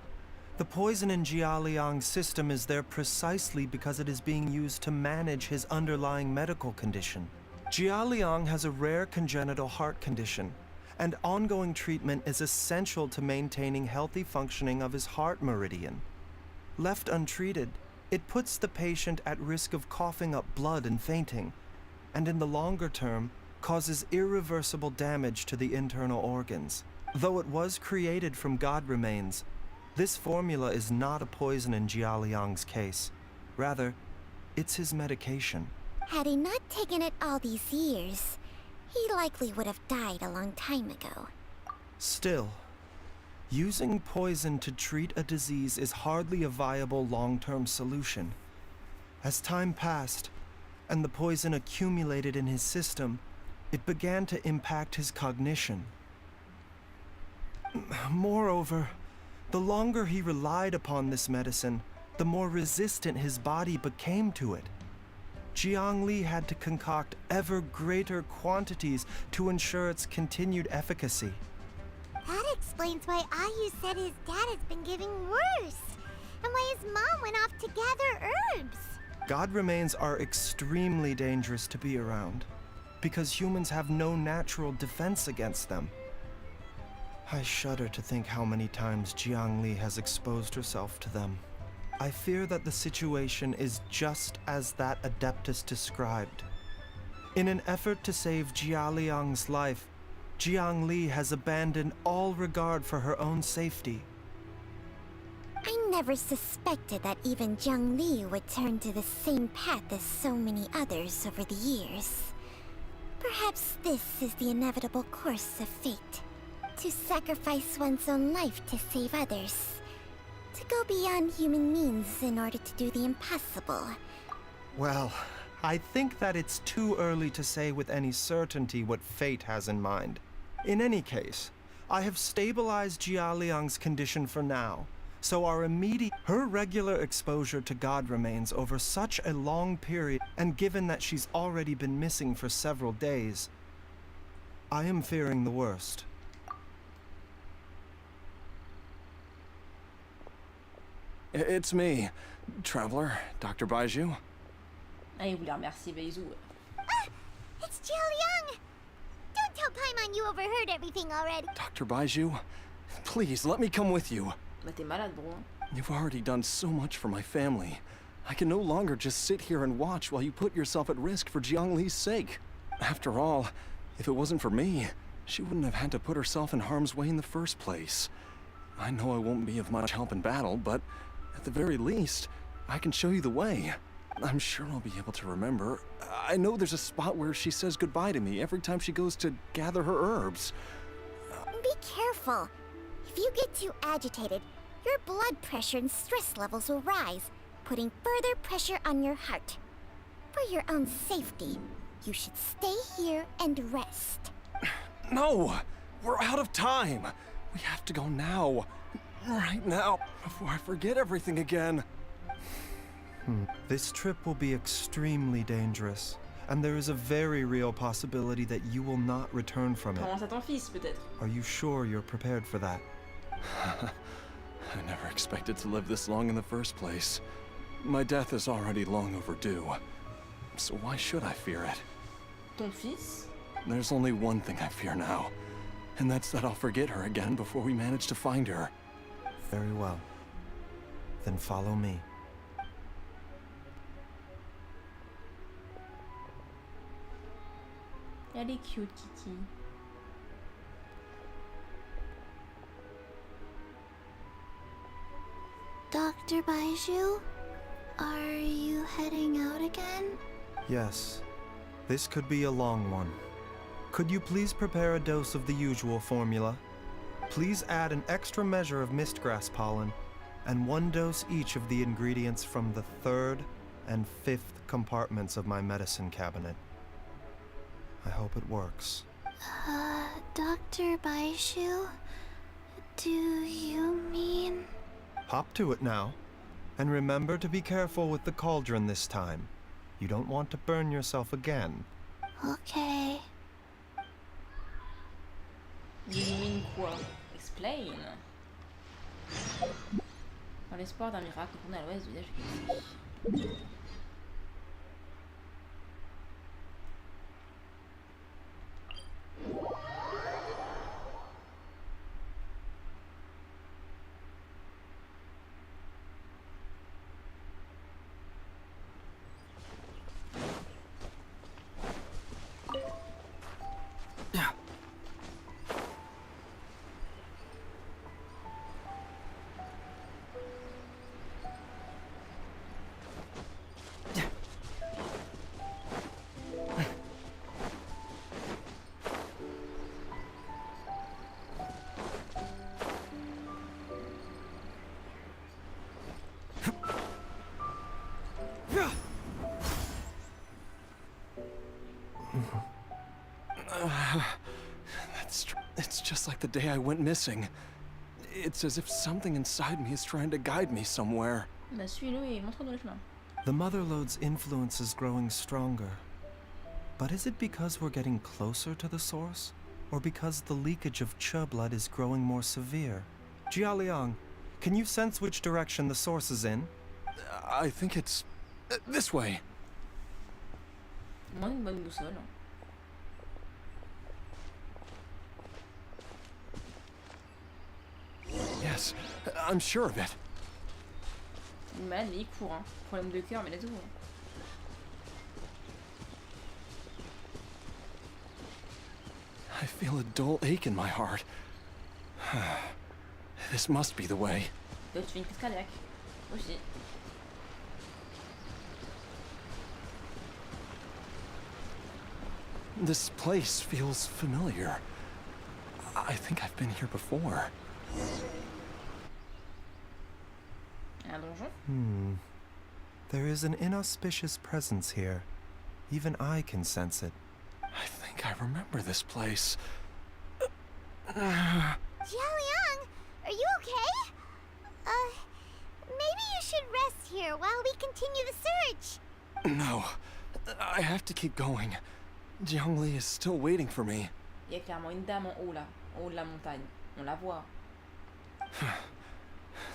the poison in Jialiang's system is there precisely because it is being used to manage his underlying medical condition. Jialiang has a rare congenital heart condition, and ongoing treatment is essential to maintaining healthy functioning of his heart meridian. Left untreated, it puts the patient at risk of coughing up blood and fainting, and in the longer term, causes irreversible damage to the internal organs. Though it was created from god remains, this formula is not a poison in Jialiang's case. Rather, it's his medication. Had he not taken it all these years, he likely would have died a long time ago. Still, using poison to treat a disease is hardly a viable long-term solution. As time passed, and the poison accumulated in his system, it began to impact his cognition. Moreover, the longer he relied upon this medicine, the more resistant his body became to it. Jiang Li had to concoct ever greater quantities to ensure its continued efficacy. That explains why Ayu said his dad has been getting worse, and why his mom went off to gather herbs. God remains are extremely dangerous to be around, because humans have no natural defense against them. I shudder to think how many times Jiangli has exposed herself to them. I fear that the situation is just as that Adeptus described. In an effort to save Jialiang's life, Jiangli has abandoned all regard for her own safety. I never suspected that even Jiangli would turn to the same path as so many others over the years. Perhaps this is the inevitable course of fate. To sacrifice one's own life to save others. To go beyond human means in order to do the impossible. Well, I think that it's too early to say with any certainty what fate has in mind. In any case, I have stabilized Jialiang's condition for now, so her regular exposure to God remains over such a long period, and given that she's already been missing for several days, I am fearing the worst. It's me, Traveler, Dr. Baizhu. Ah, il voulait remercier Baizhu. Ah! It's Jialiang! Don't tell Paimon you overheard everything already. Dr. Baizhu, please let me come with you. Bah t'es malade, bro. You've already done so much for my family. I can no longer just sit here and watch while you put yourself at risk for Jiangli's sake. After all, if it wasn't for me, she wouldn't have had to put herself in harm's way in the first place. I know I won't be of much help in battle, but at the very least, I can show you the way. I'm sure I'll be able to remember. I know there's a spot where she says goodbye to me every time she goes to gather her herbs. Be careful. If you get too agitated, your blood pressure and stress levels will rise, putting further pressure on your heart. For your own safety, you should stay here and rest. No! We're out of time! We have to go now. Right now, before I forget everything again. This trip will be extremely dangerous, and there is a very real possibility that you will not return from it. Pense à ton fils, peut-être. Are you sure you're prepared for that? I never expected to live this long in the first place. My death is already long overdue. So why should I fear it? Ton fils? There's only one thing I fear now, and that's that I'll forget her again before we manage to find her. Very well. Then follow me. Elle est cute, Kiki. Dr. Baizhu, are you heading out again? Yes. This could be a long one. Could you please prepare a dose of the usual formula? Please add an extra measure of mistgrass pollen, and 1 dose each of the ingredients from the 3rd and 5th compartments of my medicine cabinet. I hope it works. Dr. Baizhu, do you mean... Hop to it now. And remember to be careful with the cauldron this time. You don't want to burn yourself again. Okay. You mean quoi? Explain. Dans l'espoir d'un miracle, tourné à l'ouest du village de Genshin. It's just like the day I went missing. It's as if something inside me is trying to guide me somewhere. Bah suis-le et montre-nous le chemin. The Motherlode's influence is growing stronger. But is it because we're getting closer to the source? Or because the leakage of Che blood is growing more severe? Jialiang, can you sense which direction the source is in? I think it's This way. Au moins une bonne boussole. Yes, I'm sure of it. Le malade, il court, hein. Problème de cœur, mais let's go. I feel a dull ache in my heart. This must be the way. L'autre, tu fais une crise cardiaque. Aussi. This place feels familiar. I think I've been here before. Un donjon? There is an inauspicious presence here. Even I can sense it. I think I remember this place. Jiaoliang, are you okay? Maybe you should rest here while we continue the search. No, I have to keep going. Jiangli is still waiting for me. Il y a clairement une dame en haut là, en haut de la montagne. On la voit.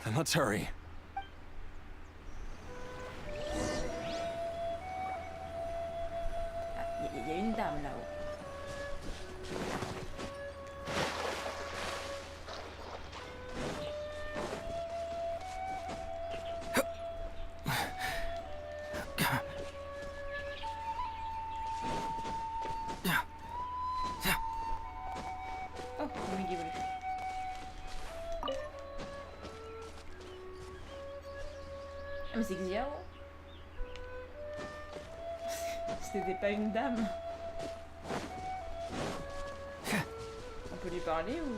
Then let's hurry. Il y a une dame là-haut. Oh, le mec est venu. Ah mais c'est Xiao. C'était pas une dame. On peut lui parler ou...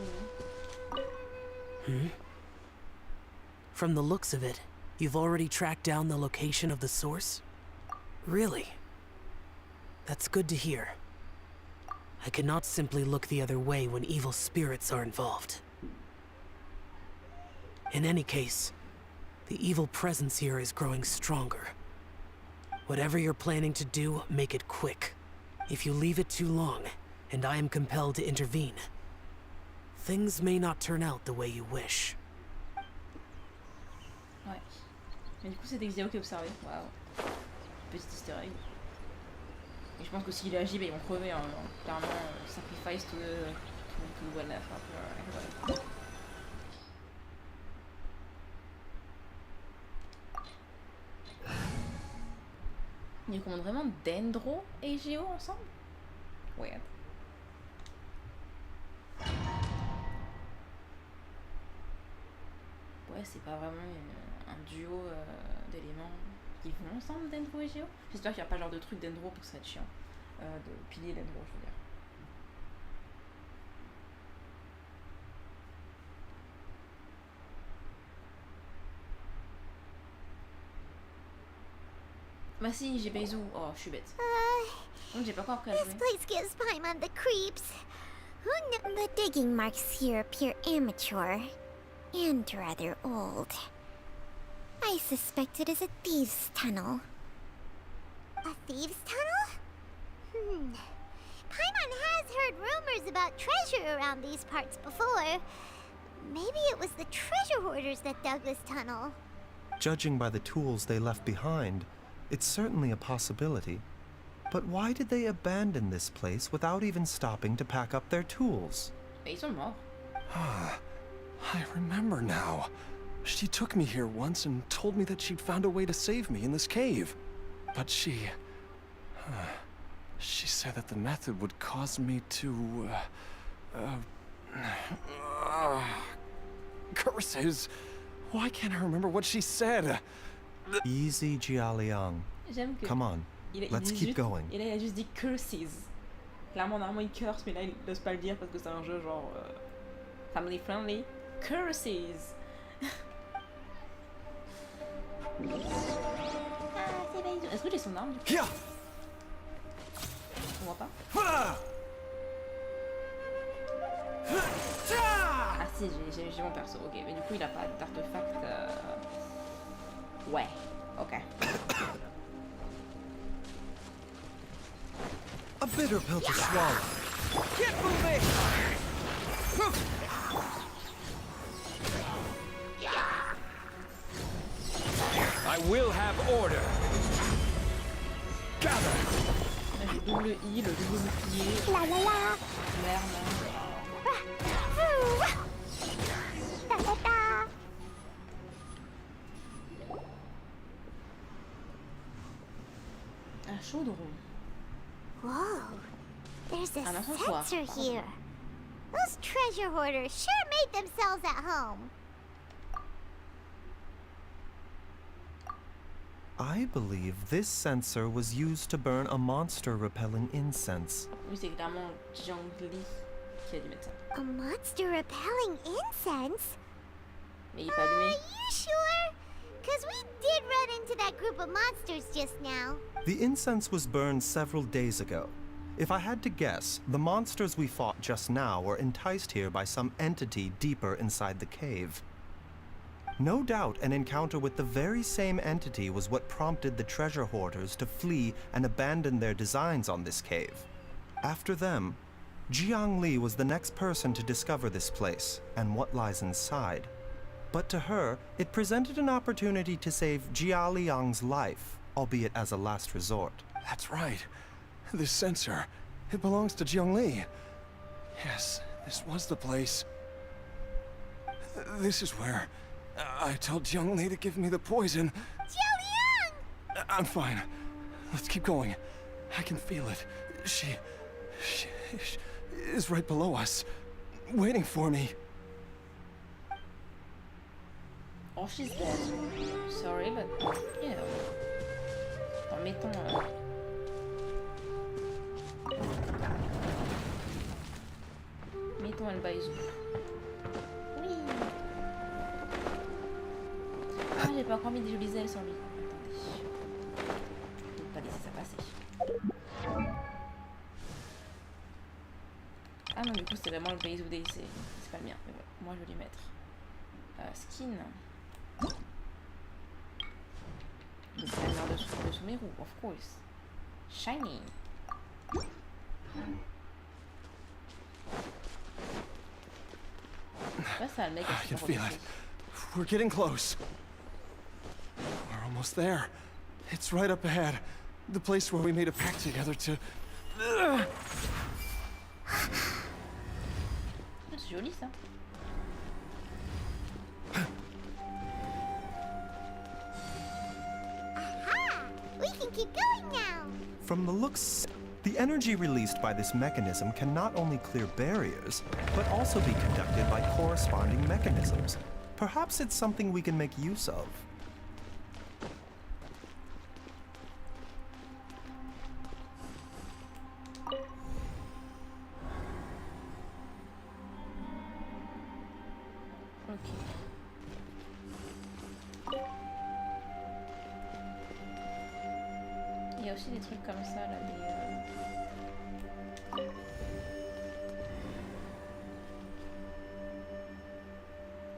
From the looks of it, you've already tracked down the location of the source? Really? That's good to hear. I cannot simply look the other way when evil spirits are involved. In any case, the evil presence here is growing stronger. Whatever you're planning to do, make it quick. If you leave it too long, and I am compelled to intervene, things may not turn out the way you wish. Ouais. Mais du coup c'était Xiao qui observait. Waouh. Petit easter egg. Et je pense que s'il agit, bah, ils vont crever. Hein. Clairement, sacrifice to the one left. Ils commandent vraiment Dendro et Géo ensemble? Ouais. Ouais, c'est pas vraiment un duo d'éléments qui vont ensemble, Dendro et Géo. J'espère qu'il n'y a pas genre de truc Dendro pour que ça va être chiant. De pilier Dendro, je veux dire. Bah si, j'ai Baizhu. Oh, je suis bête. Donc j'ai pas encore This place gives Paimon the creeps. Who knew? The digging marks here appear amateur and rather old. I suspect it is a thieves' tunnel. A thieves' tunnel? Paimon has heard rumors about treasure around these parts before. Maybe it was the treasure hoarders that dug this tunnel. Judging by the tools they left behind, it's certainly a possibility. But why did they abandon this place without even stopping to pack up their tools? Ils sont morts. I remember now. She took me here once and told me that she'd found a way to save me in this cave. But she said that the method would cause me to, curses. Why can't I remember what she said? Easy, Jiaoliang. J'aime que... Come on, let's keep going. Et là, il a juste dit curses. Clairement, normalement, il curse, mais là, il n'ose pas le dire parce que c'est un jeu genre family friendly. Curses. Ah, c'est Baizhu. Est-ce que j'ai son arme du coup? On voit pas. Ah si, j'ai mon perso. Ok, mais du coup, il a pas d'artefact. Ouais, ok. A bitter pill to swallow. Get moving! I will have order. double I, le double bouclier. La la la. Merde. Ta ta ta. Un chaudron. Whoa. There's a Un encensoir. sensor here. Those treasure hoarders sure made themselves at home. I believe this sensor was used to burn a monster repelling incense. Oui, c'est clairement Jiangli qui a dû mettre ça. A monster repelling incense? Mais il est pas allumé. Are you sure? Because we did run into that group of monsters just now. The incense was burned several days ago. If I had to guess, the monsters we fought just now were enticed here by some entity deeper inside the cave. No doubt an encounter with the very same entity was what prompted the treasure hoarders to flee and abandon their designs on this cave. After them, Jiang Li was the next person to discover this place and what lies inside. But to her, it presented an opportunity to save Jia Liang's life, albeit as a last resort. That's right. This sensor, it belongs to Jiangli. Yes, this was the place. This is where I told Jiangli to give me the poison. Jiao I'm fine. Let's keep going. I can feel it. She is right below us, waiting for me. Oh, she's dead. Sorry, but you know. Bon, mettons. Mettons le Baizhu. Oui. Ah, j'ai pas encore mis des jolies ailes sur lui. Attendez. Je peux pas laisser ça passer. Ah non, du coup, c'est vraiment le Baizhu D. C'est pas le mien. Mais bon, moi, je vais lui mettre. Skin. Le scanner de Sumeru, of course. Shiny. C'est pas ça, le mec. I can feel it. We're getting close. We're almost there. It's right up ahead. The place where we made a pact together to... C'est joli ça. Aha! We can keep going now. From the looks, the energy released by this mechanism can not only clear barriers, but also be conducted by corresponding mechanisms. Perhaps it's something we can make use of. Ok. Il y a aussi des trucs comme ça là,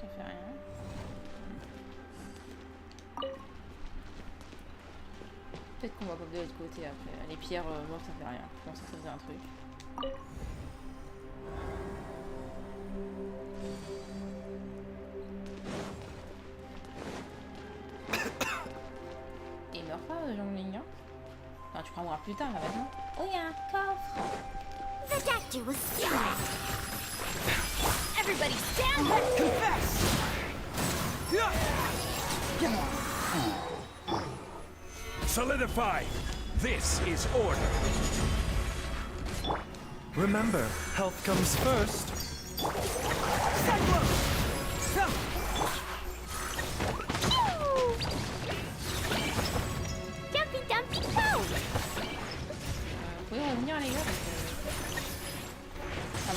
Ça fait rien. Peut-être qu'on va pas de l'autre côté après. Les pierres mortes ça fait rien. Je pense que ça faisait un truc. Il meurt pas, Zhongling, hein? Enfin, tu crois voir plus tard, là, maintenant. Oh, il y a un coffre! The doctor was serious. Everybody stand up! Confess! Solidify! This is order! Remember, health comes first. Dumpy dumpy go! Vous pouvez revenir, les gars, parce que... Ah,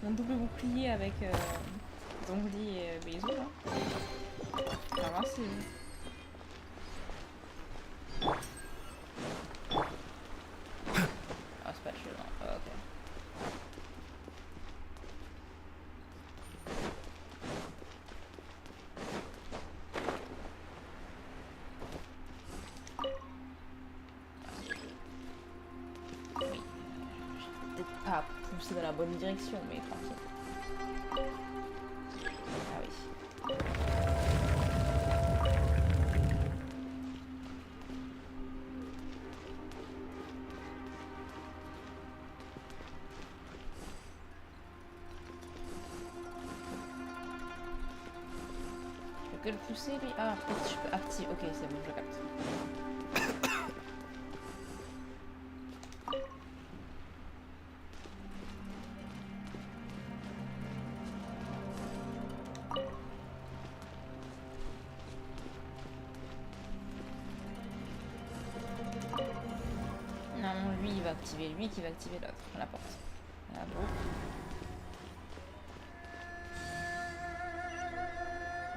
mon double bouclier avec Zhongli et Baizhu, là. On va voir si... Ah, c'est pas le chemin. Ah, ok. Oui. Je vais peut-être pas pousser dans la bonne direction, mais tranquille. Ah oui. que le pousser lui. Ah, peut-être je peux activer. Ok, c'est bon, je le capte. Non, lui il va activer lui qui va activer l'autre. La porte. La boucle.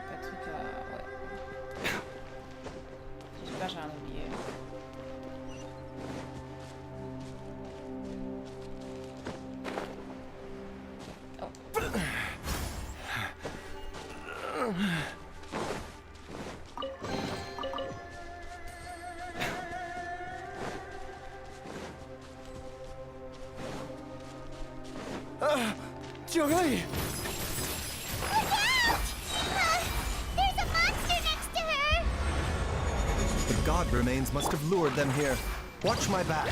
Pas de truc à. Ouais. J'espère que j'ai rien oublié. Jiangli! There's a monster next to her! The god remains must have lured them here. Watch my back.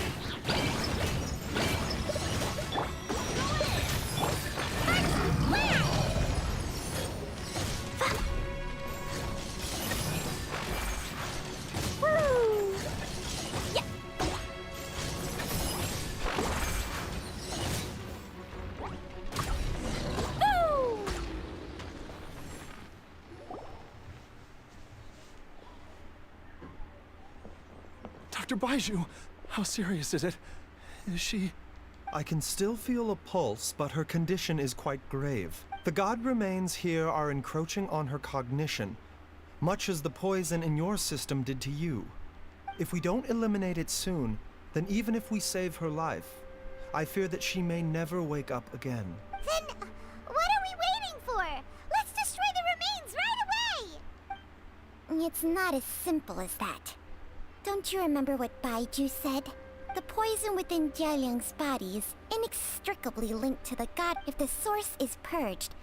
Dr. Baizhu, how serious is it? Is she... I can still feel a pulse, but her condition is quite grave. The god remains here are encroaching on her cognition, much as the poison in your system did to you. If we don't eliminate it soon, then even if we save her life, I fear that she may never wake up again. Then, what are we waiting for? Let's destroy the remains right away! It's not as simple as that. Don't you remember what Baizhu said? The poison within Jialiang's body is inextricably linked to the god. If the source is purged,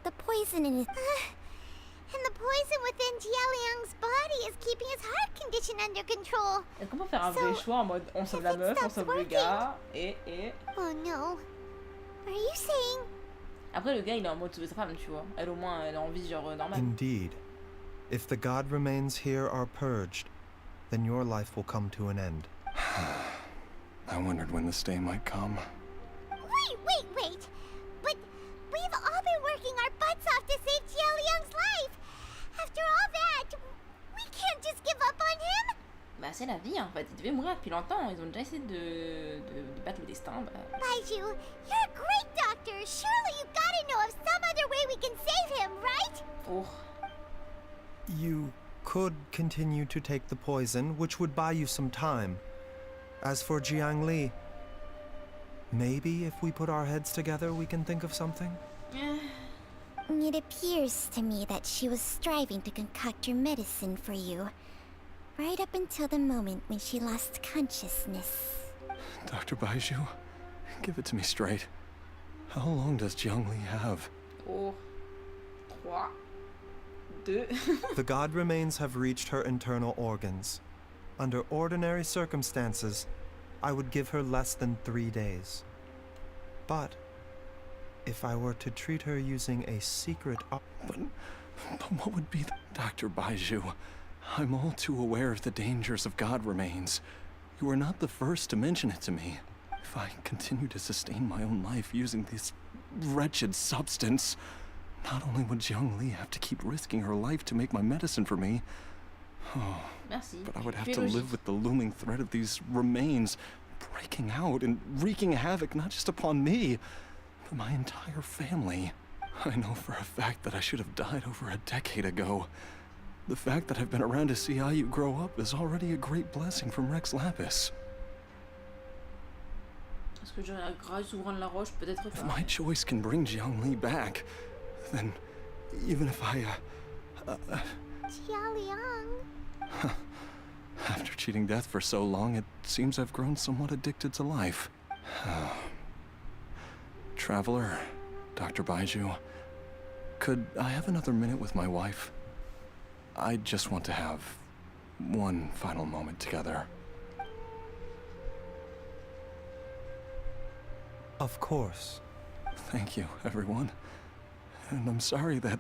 the poison in his... and the poison within Jialiang's body is keeping his heart condition under control. Est-ce qu'on peut faire un vrai choix en mode on sauve la meuf, on sauve le gars, et... Oh no. Are you saying... Après le gars il est en mode sauver sa femme, tu vois. Elle au moins elle a envie genre normal. Indeed. If the god remains here are purged, then your life will come to an end. I wondered when this day might come. Wait! But we've all been working our butts off to save Jialiang's life! After all that, we can't just give up on him! Bah c'est la vie en fait, il devait mourir depuis longtemps, ils ont déjà essayé de battre le destin. Bah... Baizhu, you're a great doctor! Surely you gotta know of some other way we can save him, right? Oh. You could continue to take the poison, which would buy you some time. As for Jiangli, maybe if we put our heads together, we can think of something? It appears to me that she was striving to concoct your medicine for you, right up until the moment when she lost consciousness. Dr. Baizhu, give it to me straight. How long does Jiangli have? Oh. 3, 2... The god remains have reached her internal organs. Under ordinary circumstances, I would give her less than 3 days. But if I were to treat her using a secret But what would be Dr. Baizhu? I'm all too aware of the dangers of god remains. You are not the first to mention it to me. If I continue to sustain my own life using this wretched substance, not only would Jiangli have to keep risking her life to make my medicine for me, but I would have to live with the looming threat of these remains breaking out and wreaking havoc not just upon me, but my entire family. I know for a fact that I should have died over a decade ago. The fact that I've been around to see how you grow up is already a great blessing from Rex Lapis. Est-ce que j'aurais la grâce ouvrant la roche peut-être pas. If my choice can bring Jiangli back, then even if I, Jialiang. After cheating death for so long, it seems I've grown somewhat addicted to life. Traveler, Dr. Baizhu, could I have another minute with my wife? I just want to have one final moment together. Of course. Thank you, everyone. And I'm sorry that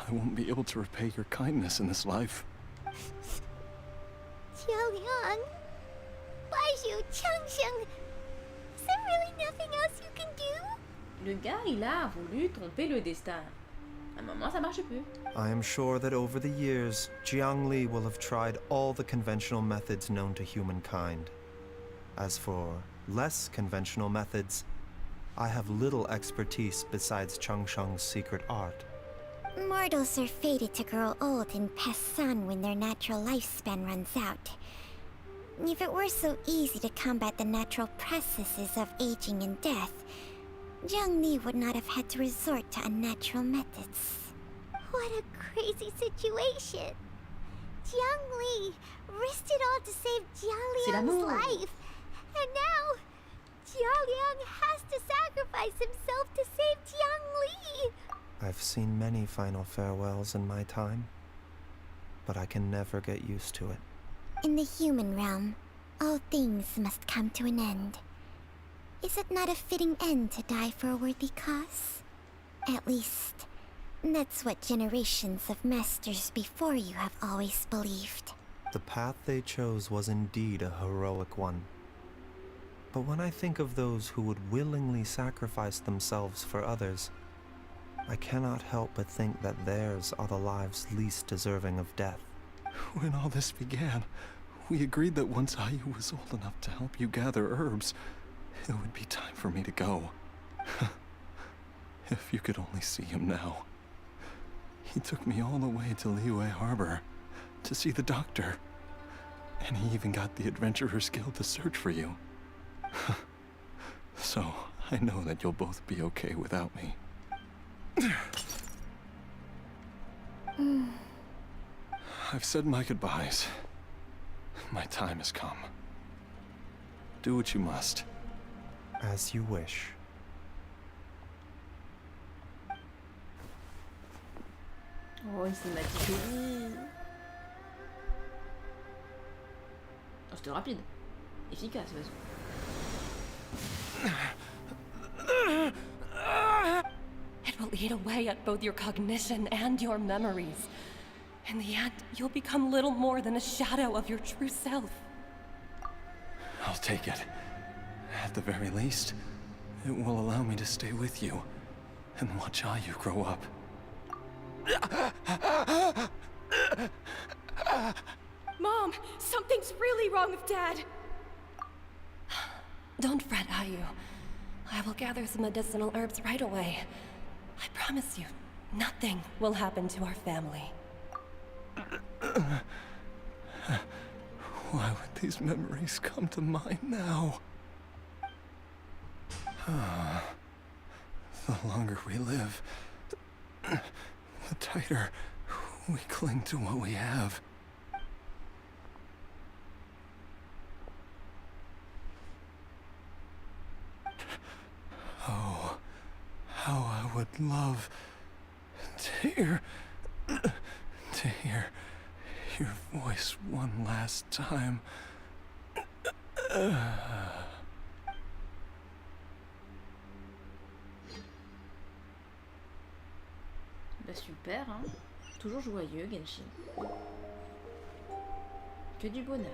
I won't be able to repay your kindness in this life. Jialiang, Baizhu, Changsheng, is there really nothing else you can do? Le gars, il a voulu tromper le destin. À un moment, ça marche plus. I am sure that over the years, Jiangli will have tried all the conventional methods known to humankind. As for less conventional methods, I have little expertise besides Changsheng's secret art. Mortals are fated to grow old and pass on when their natural lifespan runs out. If it were so easy to combat the natural processes of aging and death, Jiangli would not have had to resort to unnatural methods. What a crazy situation! Jiangli risked it all to save Jialiang's life, and now Jialiang has to sacrifice himself to save Jiangli! I've seen many final farewells in my time, but I can never get used to it. In the human realm, all things must come to an end. Is it not a fitting end to die for a worthy cause? At least, that's what generations of masters before you have always believed. The path they chose was indeed a heroic one. But when I think of those who would willingly sacrifice themselves for others, I cannot help but think that theirs are the lives least deserving of death. When all this began, we agreed that once Ayu was old enough to help you gather herbs, it would be time for me to go. If you could only see him now. He took me all the way to Liyue Harbor to see the doctor. And he even got the Adventurers Guild to search for you. So, I know that you'll both be okay without me. I've said my goodbyes. My time has come. Do what you must. As you wish. Oh, une cinématique jolie. Oh, c'était rapide. Efficace, vas-y. It will eat away at both your cognition and your memories. In the end, you'll become little more than a shadow of your true self. I'll take it. At the very least, it will allow me to stay with you and watch Ayu grow up. Mom, something's really wrong with Dad. Don't fret, Ayu. I will gather some medicinal herbs right away. I promise you, nothing will happen to our family. Why would these memories come to mind now? The longer we live, the tighter we cling to what we have. Oh, how I would love to hear your voice one last time. Bah super, hein. Toujours joyeux, Genshin. Que du bonheur.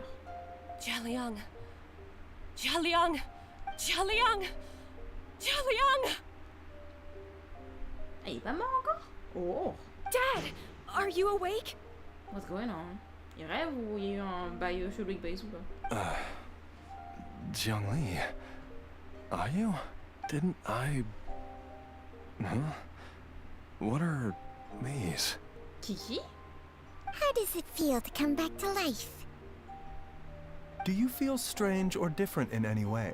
Jialiang! Jialiang! Jialiang! Jialiang! Ah, il est pas mort encore? Oh! Dad, are you awake? What's going on? Il rêve ou il y a eu un bail chelou avec Baizhu là? Jiangli, are you? Didn't I... Huh? What are these? Kiki? How does it feel to come back to life? Do you feel strange or different in any way?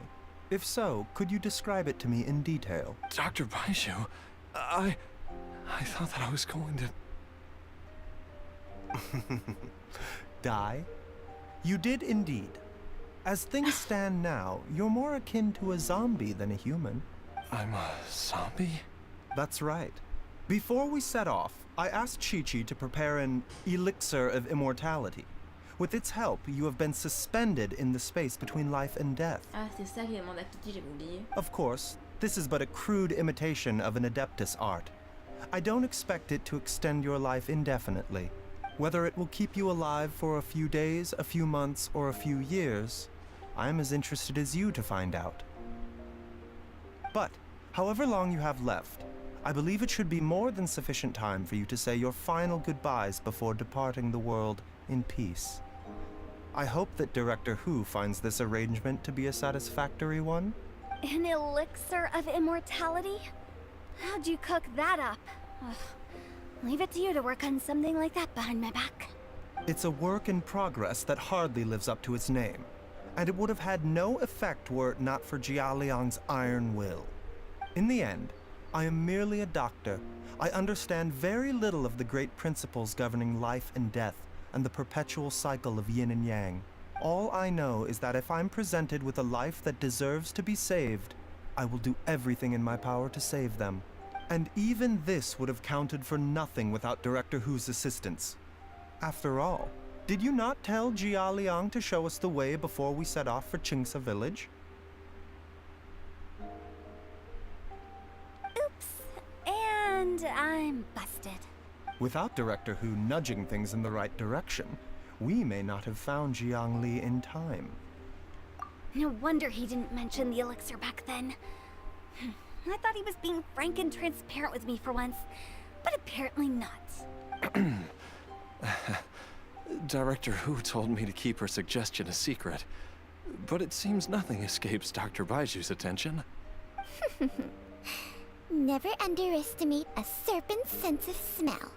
If so, could you describe it to me in detail? Dr. Baizhu, I thought that I was going to... Die? You did indeed. As things stand now, you're more akin to a zombie than a human. I'm a zombie? That's right. Before we set off, I asked Chi-Chi to prepare an elixir of immortality. With its help, you have been suspended in the space between life and death. Ah, c'est ça qu'il demande à Kiki, j'avais oublié. Of course, this is but a crude imitation of an Adeptus art. I don't expect it to extend your life indefinitely. Whether it will keep you alive for a few days, a few months, or a few years, I am as interested as you to find out. But, however long you have left, I believe it should be more than sufficient time for you to say your final goodbyes before departing the world in peace. I hope that Director Hu finds this arrangement to be a satisfactory one. An elixir of immortality? How'd you cook that up? Ugh. Leave it to you to work on something like that behind my back. It's a work in progress that hardly lives up to its name, and it would have had no effect were it not for Jialiang's iron will. In the end, I am merely a doctor. I understand very little of the great principles governing life and death and the perpetual cycle of yin and yang. All I know is that if I'm presented with a life that deserves to be saved, I will do everything in my power to save them. And even this would have counted for nothing without Director Hu's assistance. After all, did you not tell Jia Liang to show us the way before we set off for Qingce village? Oops. And I'm busted. Without Director Hu nudging things in the right direction, we may not have found Jiang Li in time. No wonder he didn't mention the elixir back then. I thought he was being frank and transparent with me for once, but apparently not. Director Hu told me to keep her suggestion a secret, but it seems nothing escapes Dr. Baizhu's attention. Never underestimate a serpent's sense of smell.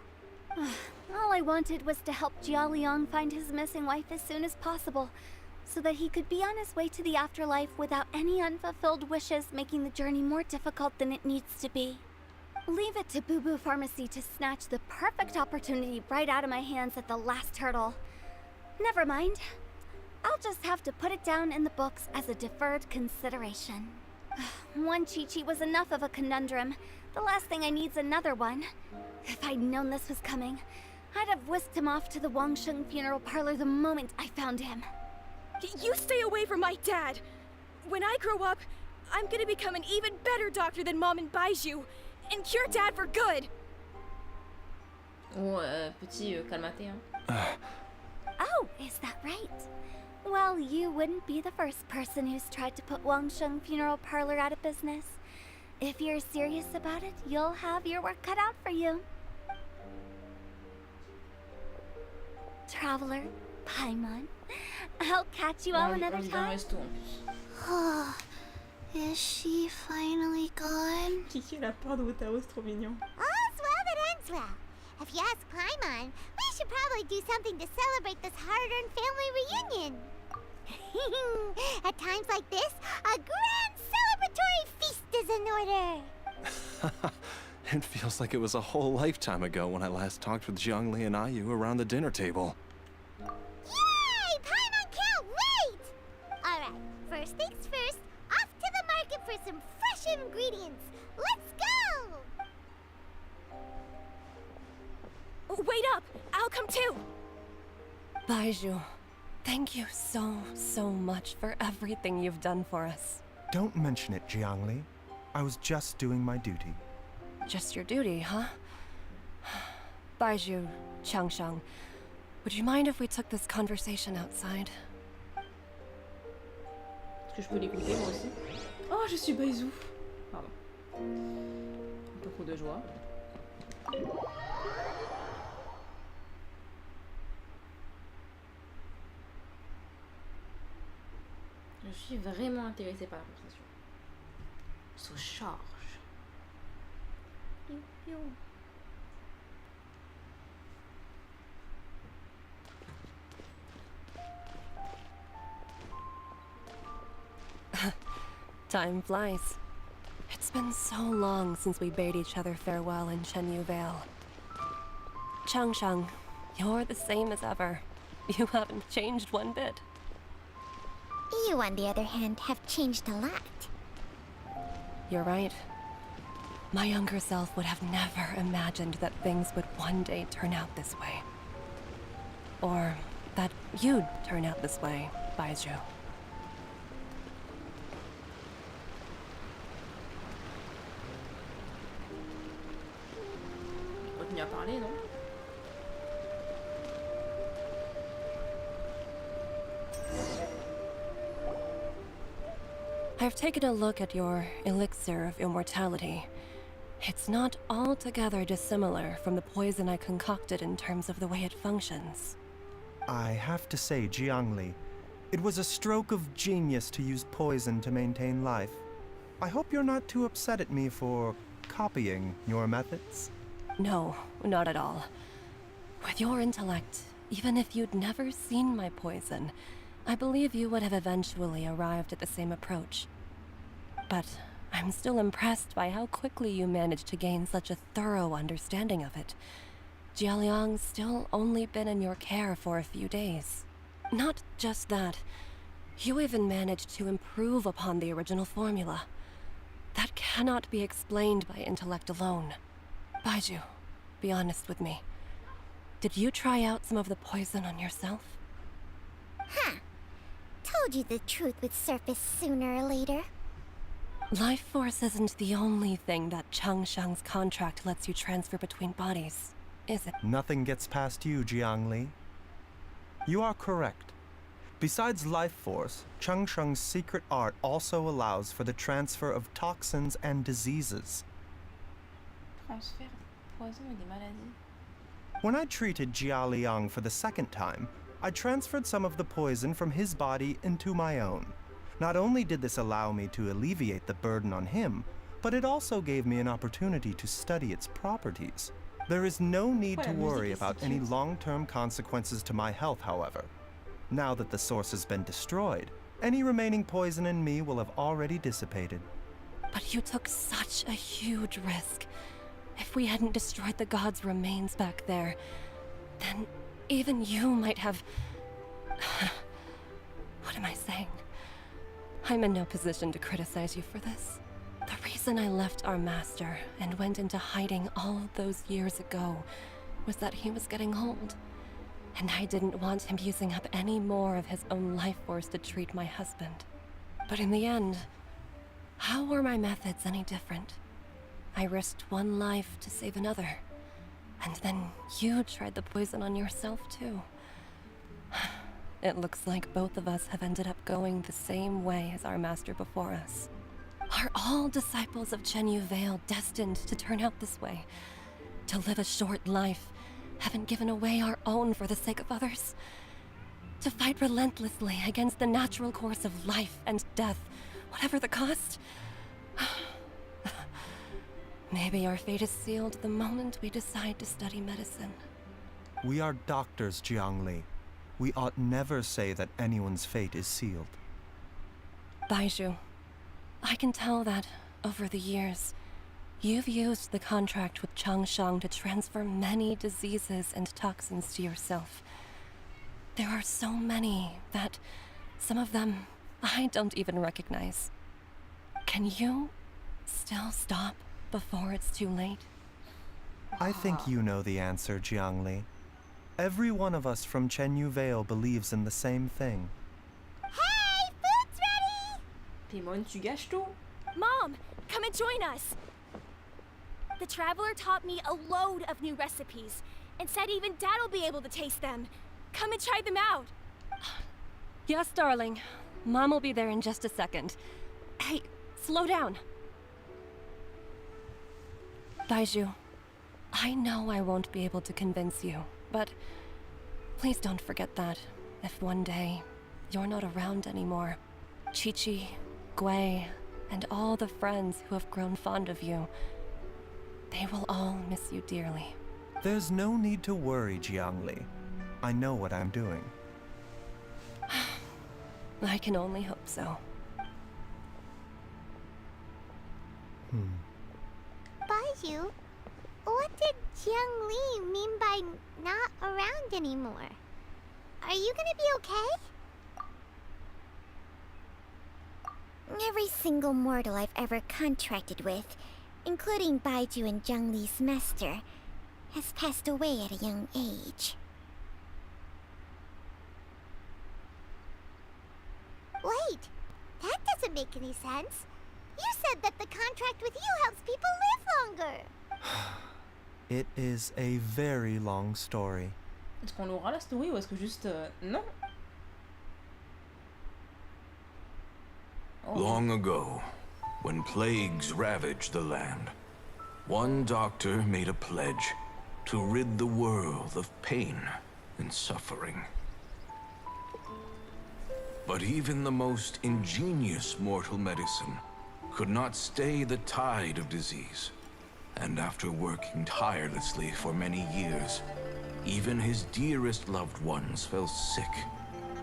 All I wanted was to help Jia Liang find his missing wife as soon as possible, so that he could be on his way to the afterlife without any unfulfilled wishes making the journey more difficult than it needs to be. Leave it to Boo Boo Pharmacy to snatch the perfect opportunity right out of my hands at the last hurdle. Never mind. I'll just have to put it down in the books as a deferred consideration. One Chi-Chi was enough of a conundrum. The last thing I need's another one. If I'd known this was coming, I'd have whisked him off to the Wangsheng funeral parlor the moment I found him. You stay away from my dad! When I grow up, I'm gonna become an even better doctor than Mom and Baizhu, and cure Dad for good! Oh, petit, calmate, hein. Oh, is that right? Well, you wouldn't be the first person who's tried to put Wangsheng Funeral Parlor out of business. If you're serious about it, you'll have your work cut out for you. Traveler, Paimon, I'll catch you all another time. Oh, is she finally gone? Kiki, la part de Otao, c'est trop mignon. All's well that ends well. If you ask Paimon, we should probably do something to celebrate this hard-earned family reunion. At times like this, a grand celebratory feast is in order. It feels like it was a whole lifetime ago when I last talked with Zhongli and Ayu around the dinner table. Yay! Paimon can't wait! Alright, first things first, off to the market for some fresh ingredients. Let's go! Wait up! I'll come too! Baizhu, thank you so much for everything you've done for us. Don't mention it, Jiangli. I was just doing my duty. Just your duty, huh? Baizhu, Changsheng, would you mind if we took this conversation outside? Est-ce que je peux l'écouter moi aussi? Oh, je suis Baizhu. Pardon. Un peu trop de joie. Je suis vraiment intéressée par la conversation. Se charge. Piou, piou. Time flies. It's been so long since we bade each other farewell in Chenyu Vale. Changsheng, you're the same as ever. You haven't changed one bit. You, on the other hand, have changed a lot. You're right. My younger self would have never imagined that things would one day turn out this way. Or that you'd turn out this way, Baizhu. continue à parler, non? I've taken a look at your elixir of immortality. It's not altogether dissimilar from the poison I concocted in terms of the way it functions. I have to say, Jiangli, it was a stroke of genius to use poison to maintain life. I hope you're not too upset at me for copying your methods. No, not at all. With your intellect, even if you'd never seen my poison, I believe you would have eventually arrived at the same approach. But I'm still impressed by how quickly you managed to gain such a thorough understanding of it. Jialiang's still only been in your care for a few days. Not just that, you even managed to improve upon the original formula. That cannot be explained by intellect alone. Baizhu, be honest with me. Did you try out some of the poison on yourself? Huh. Told you the truth would surface sooner or later. Life force isn't the only thing that Changshang's contract lets you transfer between bodies, is it? Nothing gets past you, Jiangli. You are correct. Besides life force, Changsheng's secret art also allows for the transfer of toxins and diseases. Transfert de poison et des maladies. When I treated Jia Liang for the second time, I transferred some of the poison from his body into my own. Not only did this allow me to alleviate the burden on him, but it also gave me an opportunity to study its properties. There is no need to worry about any long-term consequences to my health, however. Now that the source has been destroyed, any remaining poison in me will have already dissipated. But you took such a huge risk. If we hadn't destroyed the god's remains back there, then even you might have... What am I saying? I'm in no position to criticize you for this. The reason I left our master and went into hiding all those years ago was that he was getting old. And I didn't want him using up any more of his own life force to treat my husband. But in the end, how were my methods any different? I risked one life to save another. And then you tried the poison on yourself too. It looks like both of us have ended up going the same way as our master before us. Are all disciples of Chenyu Vale destined to turn out this way? To live a short life, having given away our own for the sake of others? To fight relentlessly against the natural course of life and death, whatever the cost? Maybe our fate is sealed the moment we decide to study medicine. We are doctors, Jiangli. We ought never say that anyone's fate is sealed. Baizhu, I can tell that, over the years, you've used the contract with Changshang to transfer many diseases and toxins to yourself. There are so many that, some of them, I don't even recognize. Can you still stop before it's too late? I think you know the answer, Jiangli. Every one of us from Chenyu Vale believes in the same thing. Hey, food's ready! Pimon, tu gâches tout. Mom, come and join us. The Traveler taught me a load of new recipes and said even Dad will be able to taste them. Come and try them out. Yes, darling. Mom will be there in just a second. Hey, slow down. Baizhu, I know I won't be able to convince you, but please don't forget that if one day you're not around anymore, Qiqi, Gui, and all the friends who have grown fond of you, they will all miss you dearly. There's no need to worry, Jiangli. I know what I'm doing. I can only hope so. Baizhu, what did Jiang Li mean by not around anymore? Are you gonna be okay? Every single mortal I've ever contracted with, including Baizhu and Jiang Li's master, has passed away at a young age. Wait, that doesn't make any sense. You said that the contract with you helps people live longer. It is a very long story. Est-ce qu'on l'aura la story ou est-ce que juste... Non. Oh. Long ago, when plagues ravaged the land, one doctor made a pledge to rid the world of pain and suffering. But even the most ingenious mortal medicine could not stay the tide of disease. And after working tirelessly for many years, even his dearest loved ones fell sick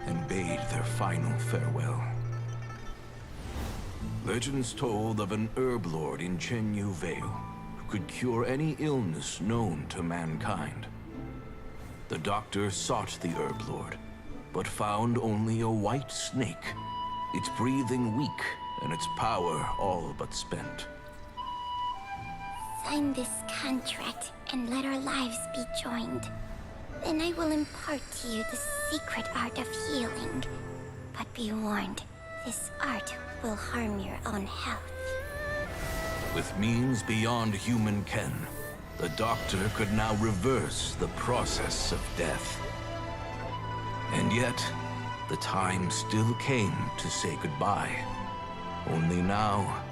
and bade their final farewell. Legends told of an herb lord in Chenyu Vale who could cure any illness known to mankind. The doctor sought the herb lord, but found only a white snake, its breathing weak and its power all but spent. Sign this contract and let our lives be joined. Then I will impart to you the secret art of healing. But be warned, this art will harm your own health. With means beyond human ken, the doctor could now reverse the process of death. And yet, the time still came to say goodbye. Only now,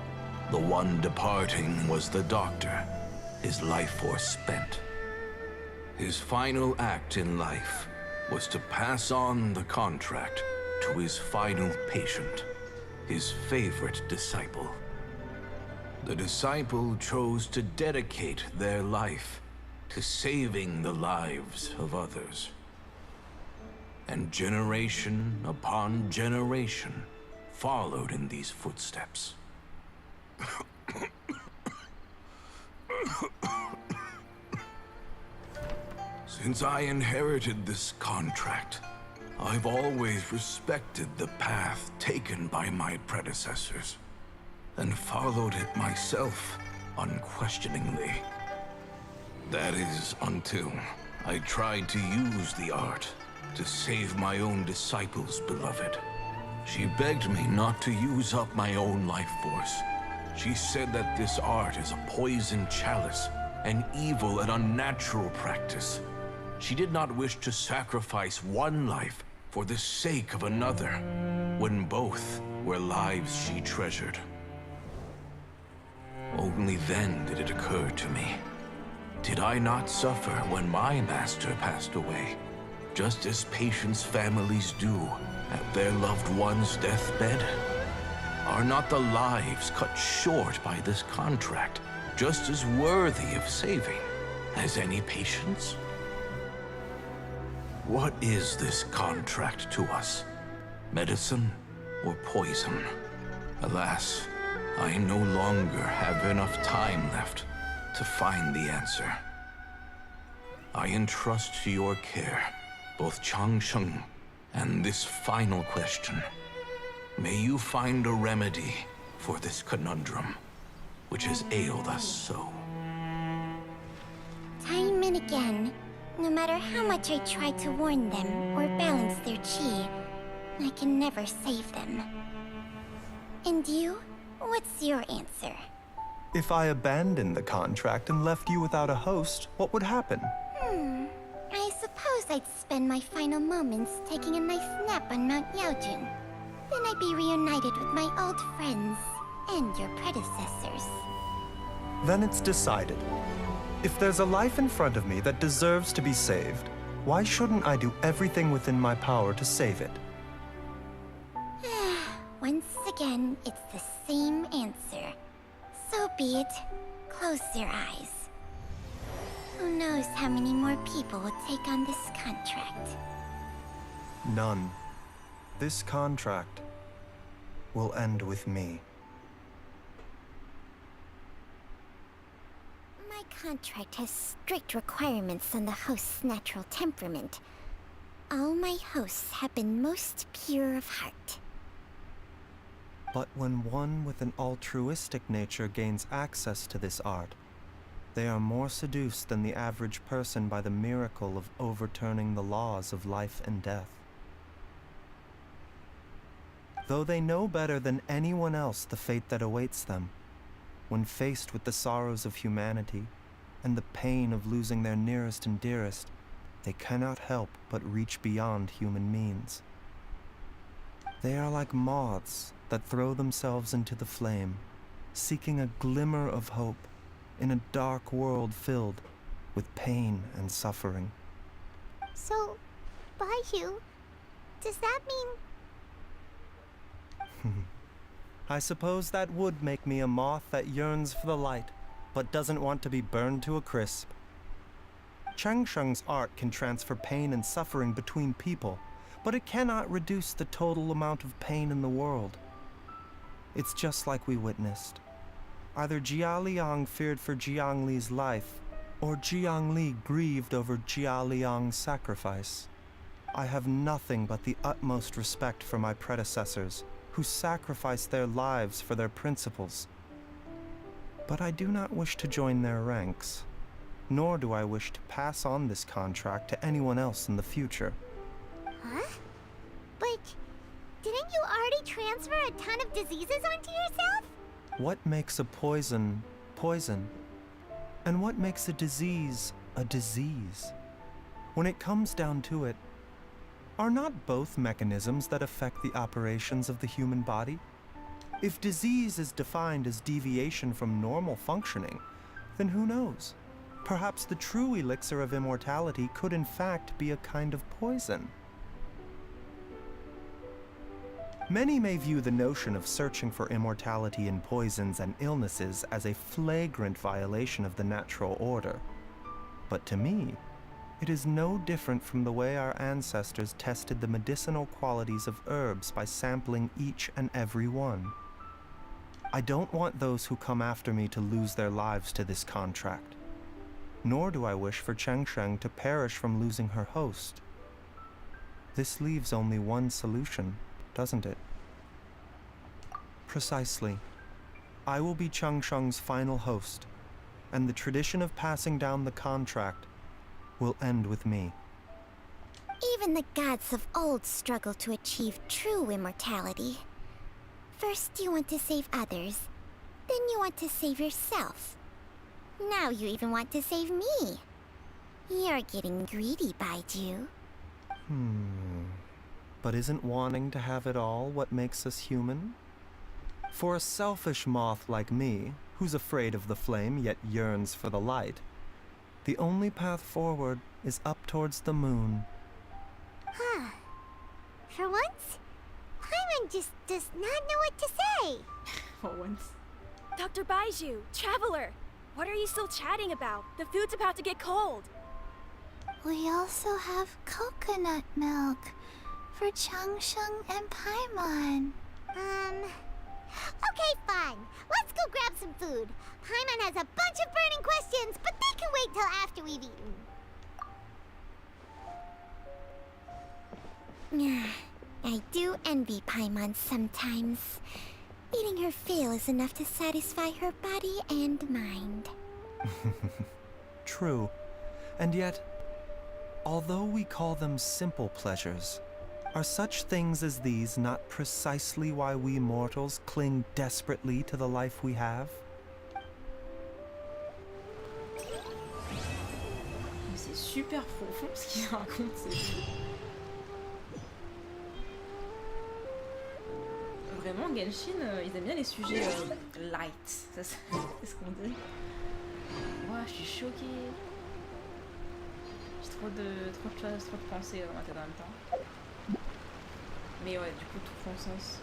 the one departing was the doctor, his life force spent. His final act in life was to pass on the contract to his final patient, his favorite disciple. The disciple chose to dedicate their life to saving the lives of others. And generation upon generation followed in these footsteps. Since I inherited this contract, I've always respected the path taken by my predecessors, and followed it myself unquestioningly. That is, until I tried to use the art to save my own disciple's beloved. She begged me not to use up my own life force. She said that this art is a poison chalice, an evil and unnatural practice. She did not wish to sacrifice one life for the sake of another, when both were lives she treasured. Only then did it occur to me. Did I not suffer when my master passed away, just as patients' families do at their loved one's deathbed? Are not the lives cut short by this contract just as worthy of saving as any patients? What is this contract to us? Medicine or poison? Alas, I no longer have enough time left to find the answer. I entrust to your care both Changsheng and this final question. May you find a remedy for this conundrum, which has ailed us so. Time and again, no matter how much I try to warn them or balance their chi, I can never save them. And you? What's your answer? If I abandoned the contract and left you without a host, what would happen? I suppose I'd spend my final moments taking a nice nap on Mount Yaojun. Then I'd be reunited with my old friends and your predecessors. Then it's decided. If there's a life in front of me that deserves to be saved, why shouldn't I do everything within my power to save it? Once again, it's the same answer. So be it. Close your eyes. Who knows how many more people will take on this contract? None. This contract will end with me. My contract has strict requirements on the host's natural temperament. All my hosts have been most pure of heart. But when one with an altruistic nature gains access to this art, they are more seduced than the average person by the miracle of overturning the laws of life and death. Though they know better than anyone else the fate that awaits them, when faced with the sorrows of humanity, and the pain of losing their nearest and dearest, they cannot help but reach beyond human means. They are like moths that throw themselves into the flame, seeking a glimmer of hope in a dark world filled with pain and suffering. So, Baizhu, does that mean... I suppose that would make me a moth that yearns for the light, but doesn't want to be burned to a crisp. Changsheng's art can transfer pain and suffering between people, but it cannot reduce the total amount of pain in the world. It's just like we witnessed. Either Jia Liang feared for Jiang Li's life, or Jiang Li grieved over Jia Liang's sacrifice. I have nothing but the utmost respect for my predecessors, who sacrificed their lives for their principles. But I do not wish to join their ranks, nor do I wish to pass on this contract to anyone else in the future. Huh? But didn't you already transfer a ton of diseases onto yourself? What makes a poison, poison? And what makes a disease a disease? When it comes down to it, are not both mechanisms that affect the operations of the human body? If disease is defined as deviation from normal functioning, then who knows? Perhaps the true elixir of immortality could in fact be a kind of poison. Many may view the notion of searching for immortality in poisons and illnesses as a flagrant violation of the natural order. But to me, it is no different from the way our ancestors tested the medicinal qualities of herbs by sampling each and every one. I don't want those who come after me to lose their lives to this contract. Nor do I wish for Chengsheng to perish from losing her host. This leaves only one solution, doesn't it? Precisely. I will be Chengsheng's final host, and the tradition of passing down the contract will end with me. Even the gods of old struggle to achieve true immortality. First you want to save others, then you want to save yourself. Now you even want to save me. You're getting greedy, Baizhu. But isn't wanting to have it all what makes us human? For a selfish moth like me, who's afraid of the flame yet yearns for the light, the only path forward is up towards the moon. Huh. For once, Paimon just does not know what to say. For once. Dr. Baizhu, Traveler! What are you still chatting about? The food's about to get cold. We also have coconut milk for Changsheng and Paimon. Okay, fine. Let's go grab some food. Paimon has a bunch of burning questions, but they can wait till after we've eaten. I do envy Paimon sometimes. Eating her fill is enough to satisfy her body and mind. True. And yet, although we call them simple pleasures, are such things as these not precisely why we mortals cling desperately to the life we have? C'est super profond ce qu'il raconte. Vraiment, Genshin, ils aiment bien les sujets light. C'est ce qu'on dit. Ouah, je suis choquée. J'ai trop de choses, trop de pensées dans ma tête en même temps. Mais ouais, du coup, tout prend sens.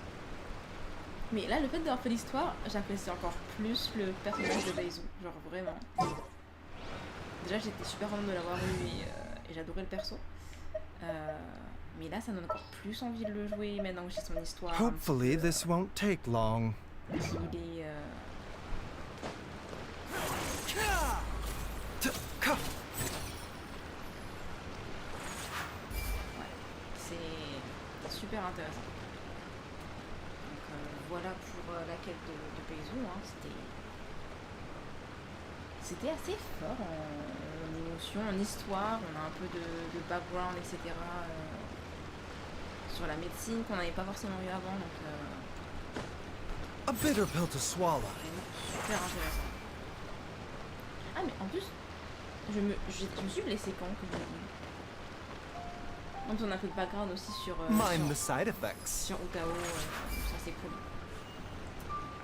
Mais là, le fait d'avoir fait l'histoire, j'apprécie encore plus le personnage de Baizhu. Genre vraiment. Déjà, j'étais super contente de l'avoir eu et j'adorais le perso. Mais là, ça me donne encore plus envie de le jouer maintenant que j'ai son histoire. Hopefully, this won't take long. Il est. C'est super intéressant. Donc voilà pour la quête de Baizhu. Hein. C'était assez fort en émotion, en histoire. On a un peu de background, etc. Sur la médecine qu'on n'avait pas forcément eu avant. Donc, A bitter pill to swallow. Vraiment super intéressant. Ah mais en plus, Je me suis blessée quand que je me dis. Quand on a fait le background aussi sur Mind the side effects. sur Utao, ça c'est cool.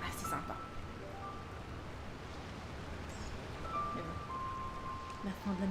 Ah c'est sympa. Mais bon. La fin de la